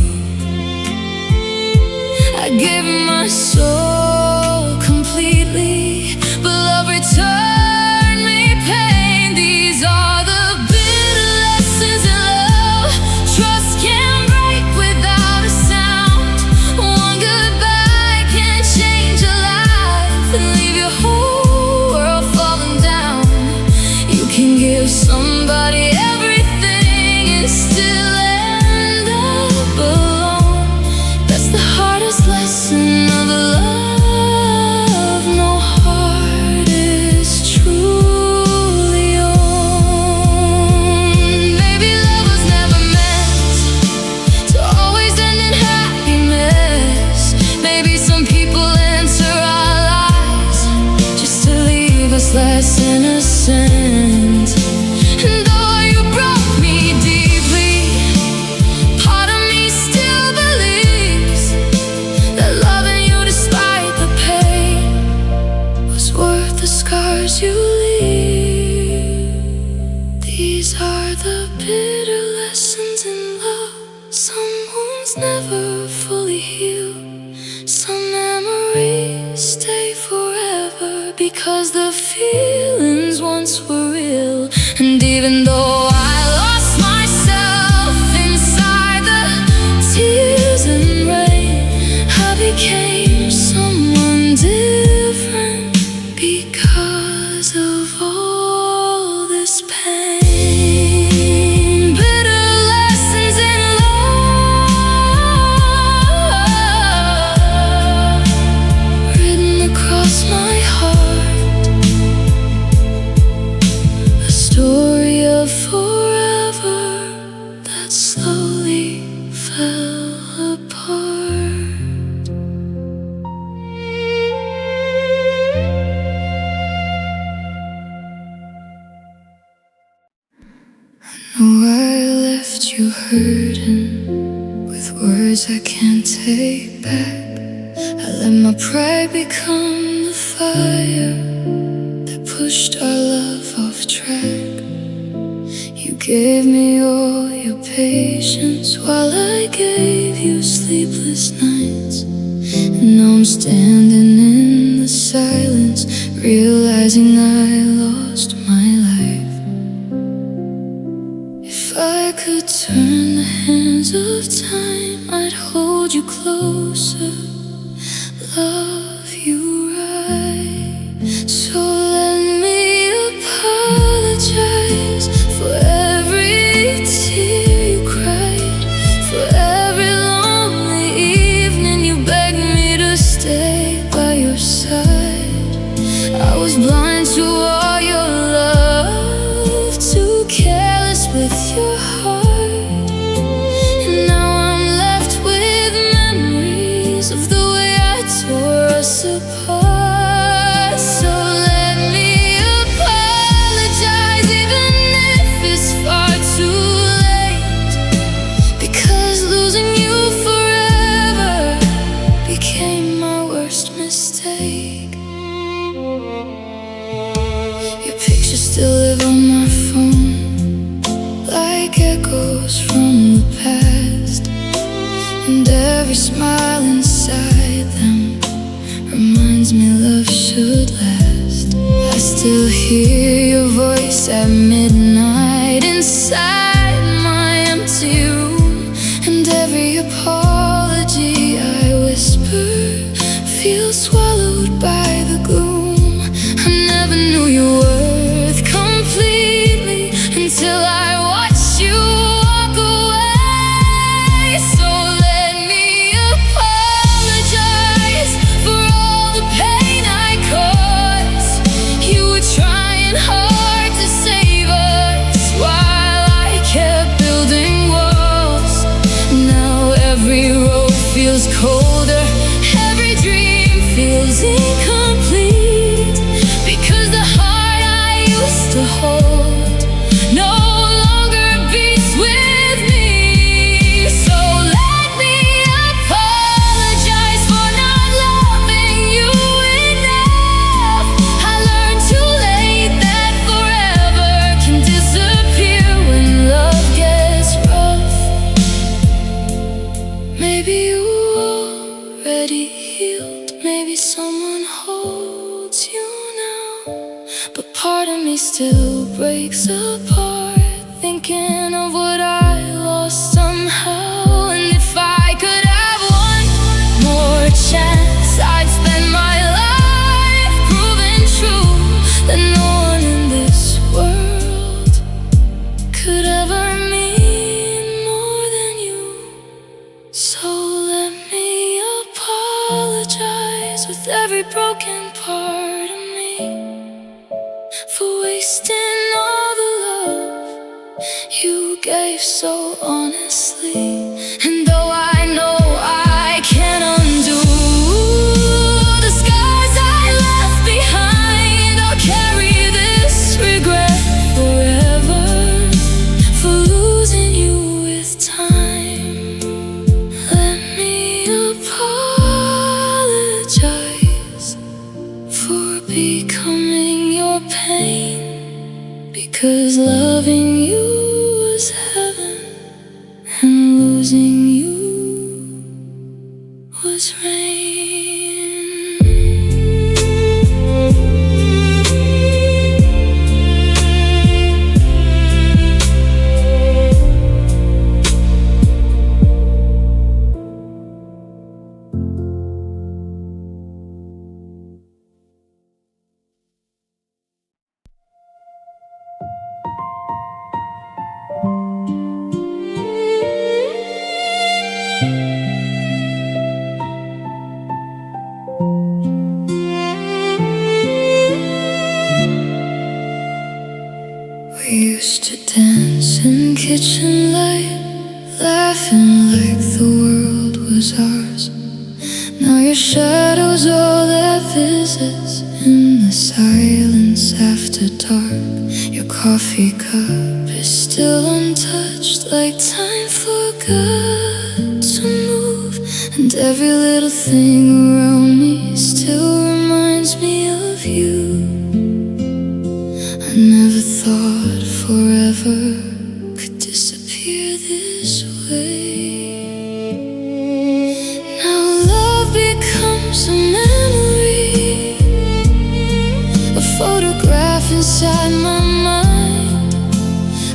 I gave my soul completely, but love returned me pain. These are the bitter lessons in love. Trust can break without a sound. One goodbye can change a life and leave your whole world falling down. You can give somebody everything and still end up alone. That's the hardest lesson of love. No heart is truly owned. Maybe love was never meant to always end in happiness. Maybe some people enter our lives just to leave us less innocent. And though you broke me deeply, part of me still believes that loving you despite the pain was worth the scars you leave. These are the bitter lessons in love. Some wounds never fully heal. Some memories stay forever because the feelings once were real. And even though I lost myself inside the tears and rain, I became someone different because of all this pain. Bitter lessons in love, written across my heart, a story of forever that slowly fell apart. Oh, I left you hurting with words I can't take back. I let my pride become the fire that pushed our love off track. You gave me all your patience while I gave you sleepless nights. And now I'm standing in the silence, realizing I lost my life. If I could turn the hands of time, I'd hold you closer, love you right. So let me apologize for every tear you cried, for every lonely evening you begged me to stay by your side. I was blind to all your love, too careless with your heart. And now I'm left with memories us apart. So let me apologize, even if it's far too late, because losing you forever became my worst mistake. Your pictures still live on my phone, like echoes from the past, and every smile inside them reminds me love should last. I still hear your voice at midnight inside my empty room, and every apology I whisper feels swallowed by the gloom. I never knew your worth completely until I watched you walk away. So let me apologize for all the pain I caused. You were trying hard to save us while I kept building walls. Now every road feels colder, every dream feels incomplete, because the heart I used to hold no longer beats with me. So let me apologize for not loving you enough. I learned too late that forever can disappear when love gets rough. Maybe you already healed, maybe someone holds you now, but part of me still breaks apart, thinking of what I lost somehow. And if I could have one more chance, I'd spend my life proving true that no one in this world could ever mean more than you. So let me apologize with every broken part of me for wasting all the love you gave so honestly. And though I know I can't undo the scars I left behind, I'll carry this regret forever for losing you with time. Let me apologize for becoming your pain, because loving you was heaven and losing you was rain. We used to dance in kitchen light, laughing like the world was ours. Now your shadow's all that visits in the silence after dark. Your coffee cup is still untouched, like time forgot to move, and every little thing around me still reminds me of you. I never thought forever could disappear this way. Now love becomes a memory, a photograph inside my mind,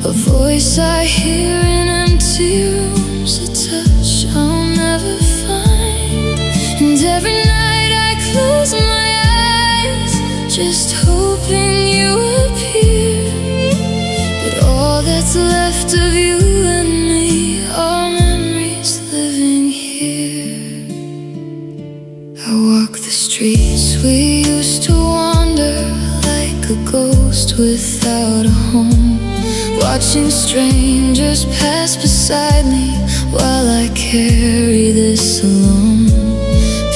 a voice I hear in empty rooms, a touch I'll never find. And every night I close my eyes, just hoping you appear, but all that's left of you and me are memories living here. I walk the streets we used to wander, like a ghost without a home, watching strangers pass beside me while I carry this alone.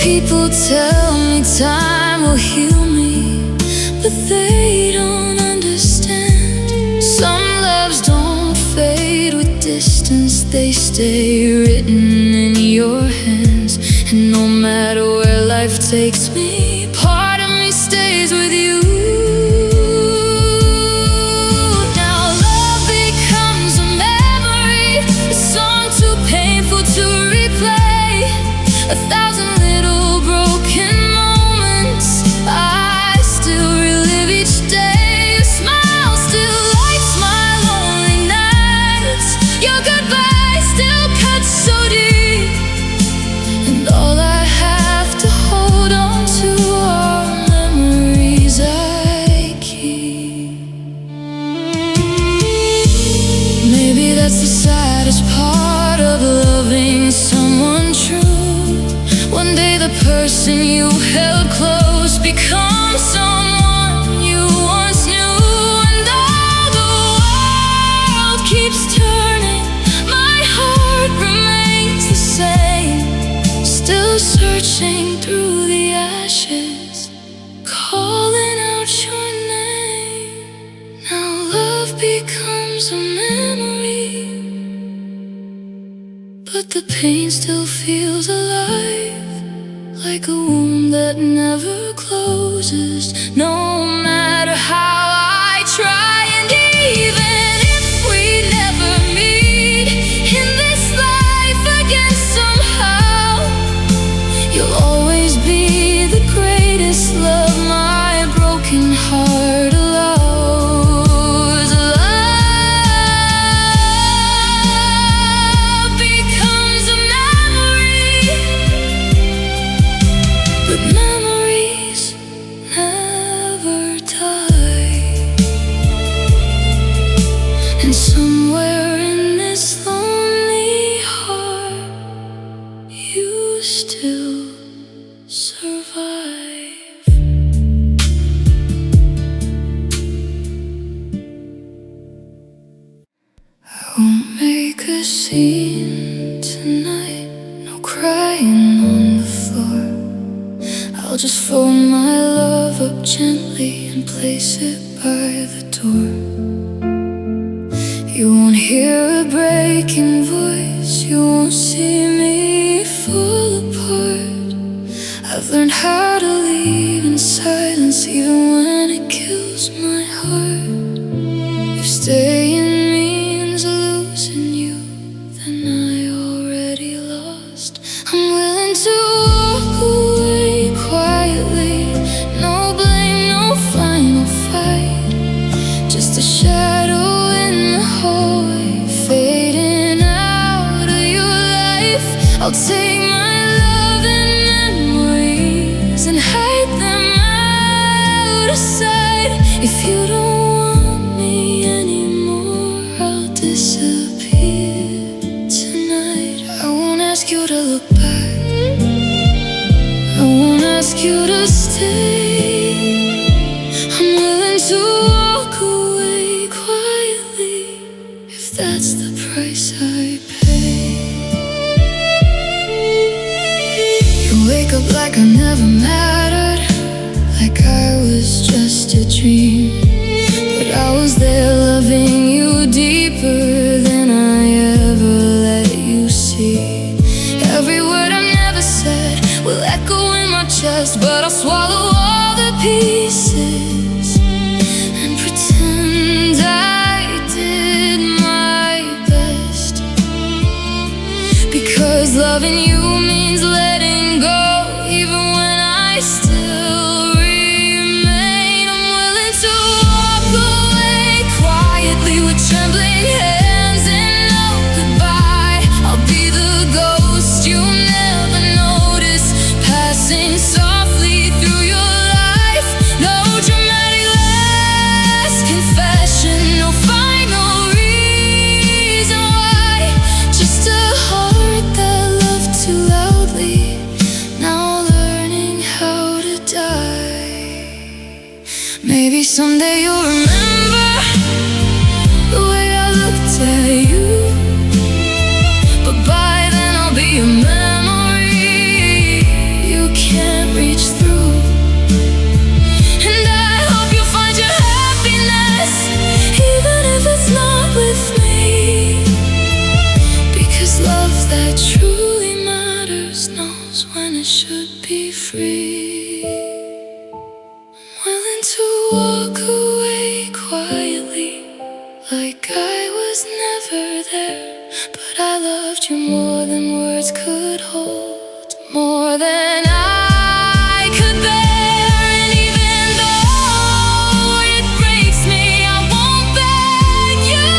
People tell me time written in your hands. And no matter where life takes me, part of me stays with you. Now love becomes a memory, a song too painful to replay. 1,000 little broken moments I still relive each day. Your smile still lights my lonely nights. Your goodbye still cuts so deep, and all I have to hold on to are memories I keep. Maybe that's the saddest part of loving someone true. One day the person you held close becomes someone you once knew. And all the world keeps turning, my heart remains the same, still searching through the ashes, calling out your name. Now love becomes a memory, but the pain still feels alive, like a wound that never closes, no matter how I try. And even if we never meet in this life again somehow, you'll always be the greatest love my broken heart allows. Love becomes a memory, but memories never die. And somewhere in this lonely heart, you still survive. I won't make a scene tonight, no crying on the floor. I'll just fold my love up gently and place it by the door. You won't hear a breaking voice, you won't see me fall apart. I've learned how to leave in silence, even when it kills my heart. If staying means losing you, then I already lost. I'm willing to walk away quietly, no blame, no final fight, just a shadow in the hallway, fading out of your life. I'll take my love and memories and hide them out of sight. If you don't want me anymore, I'll disappear tonight. I won't ask you to look back, I won't ask you to stay. I'm willing to walk away quietly, if that's the price I pay. You wake up like I never mattered, like I was just a dream. But I was there loving you deeper than I ever let you see. Every word I never said will echo in my chest, but I'll swallow all the pieces and pretend I did my best. Because loving you means letting go, even when I still remain. I'm willing to walk away quietly with trembling hands and no goodbye. I'll be the ghost you never notice, passing softly through your life. No dramatic last confession, no final reason why, just a heart that loved too loudly, now learning how to die. Maybe someday you'll remember the way I looked at you, but by then I'll be a memory you can't reach through. And I hope you find your happiness, even if it's not with me, because love's that true. be free. Willing to walk away quietly, like I was never there. But I loved you more than words could hold, more than I could bear. And even though it breaks me, I won't beg you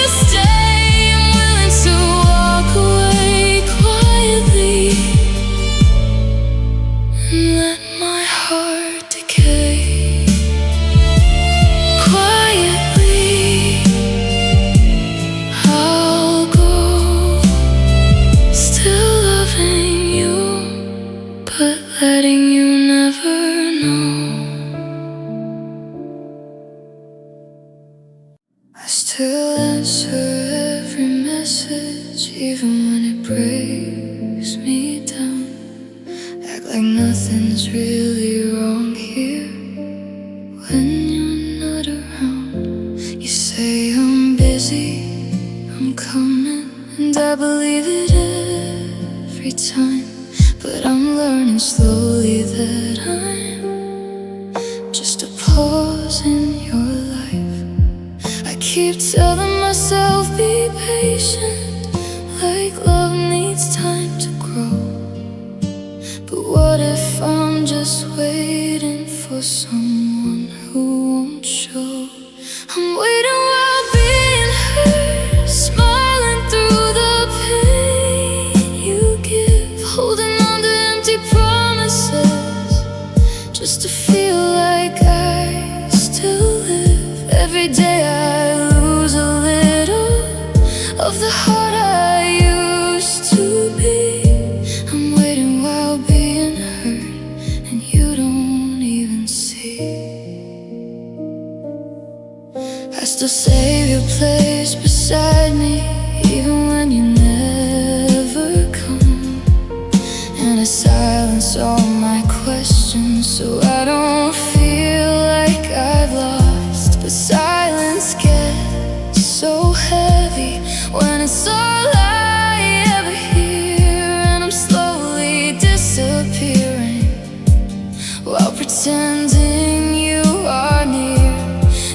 to stay. I'm willing to walk away quietly and let my heart decay. Quietly I'll go, still loving you, but letting you never know. I still answer every message, even when it breaks me down. Act like nothing's really wrong here when you're not around. You say I'm busy, I'm coming, and I believe it every time. But I'm learning slowly that I'm just a pause in your life. I keep telling myself, be patient, like love needs time to grow. But what if I'm just waiting for someone who won't show? I'm waiting while being hurt, smiling through the pain you give, holding on to empty promises, just to feel like I still live. Every day I lose a little of the heart I used to be. I'm waiting while being hurt, and you don't even see. I still save your place beside me, even when you never come. And I silence all my questions, so I don't feel like I've lost. But silence gets so heavy when it's all I ever hear. And I'm slowly disappearing while pretending you are near.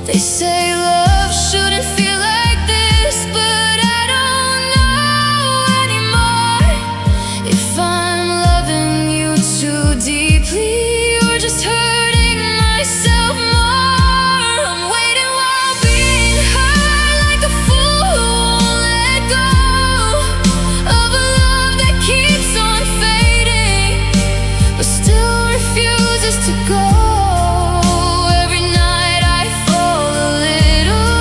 They say love shouldn't feel like this, but I don't know anymore if I'm loving you too deeply or just hurting myself more. I'm waiting while being hurt, like a fool who won't let go of a love that keeps on fading, but still refuses to go. Every night I fall a little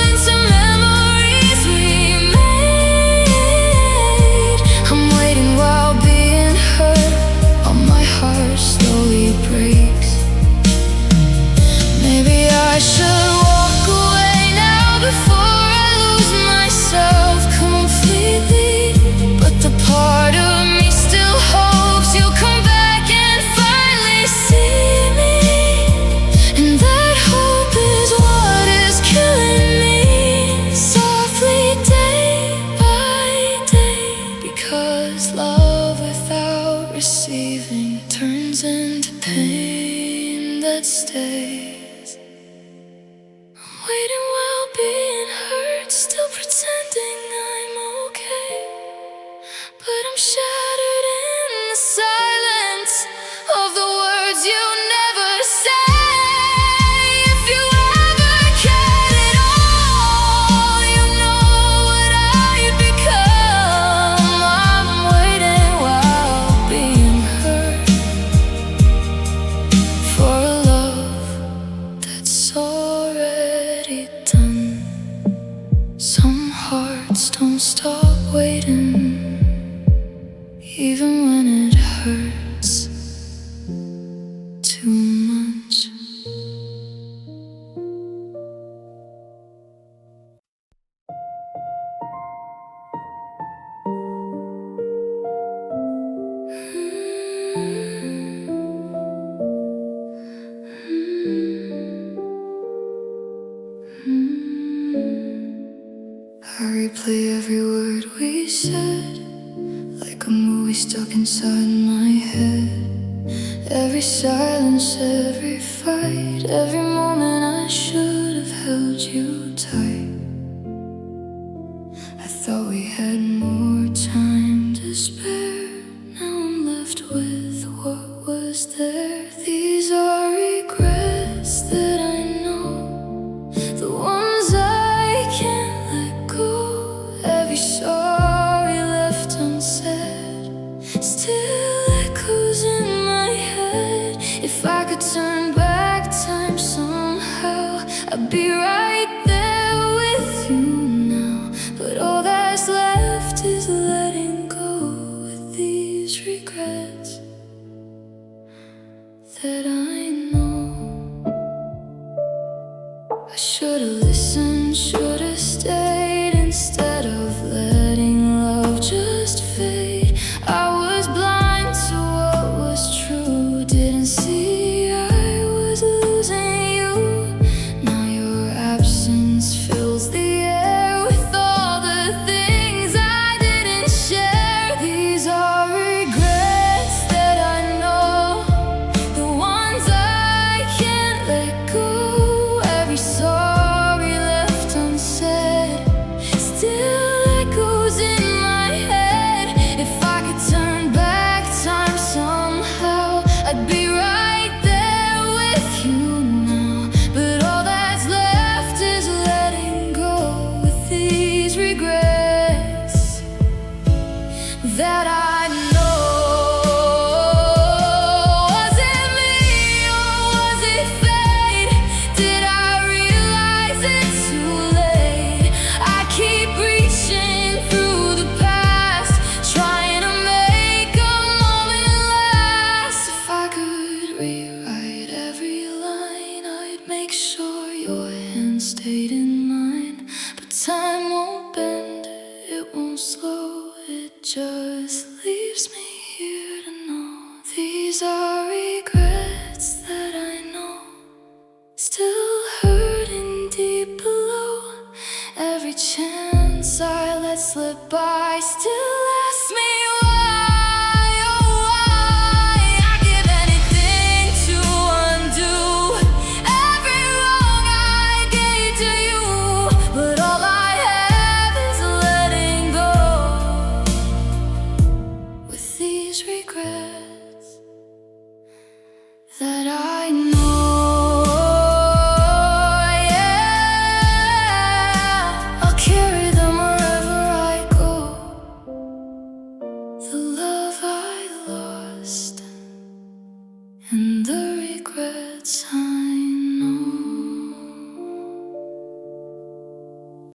into memories we made. I'm waiting while being hurt, while my heart slowly breaks. Maybe I should walk away now before I lose myself completely. But the part of me still hopes you'll come back and finally see me. And that hope is what is killing me softly day by day. Because love without receiving turns into pain that stays. I'm waiting while being hurt, still pretending I'm okay. But I'm shattered in the silence of the words you never say. If you ever cared at all, you know what I'd become. I'm waiting while being hurt for a love that's already done. Some hearts don't stop waiting, even when it hurts too much. I replay every word we said, like a movie stuck inside my head. Every silence, every fight, every moment I should have held you tight. I thought we had more time to spare. Now I'm left with what was there. These are regrets that I know, the ones I can't let go. Every sorry left unsaid still echoes in my head. If I could turn back time somehow, I'd be right there with you now. But all that's left is letting go with these regrets that I know. I should've listened, should've stayed, instead of letting love just fade. I was blind to what was true, didn't see I was losing you. Now your absence fills the air with all the things I didn't share. These are regrets that I know, the ones I can't let go. Every sorry left unsaid still echoes in my head. If I could turn back time somehow, I'd be right there with you now. But all that's left is letting go with these regrets that I know. Was it me or was it fate? Did I realize it too late? I keep reaching through the past, trying to make a moment last. If I could rewrite every line, I'd make sure your hand stayed in mine. But time won't bend, it won't slow, it just leaves me here to know. These are regrets that I know, still hurting deep below. Every chance I let slip by still asks me why, oh why. I give anything to undo every wrong I gave to you. But all I have is letting go with these regrets that I know. Yeah, I'll carry them wherever I go. The love I lost and the regrets I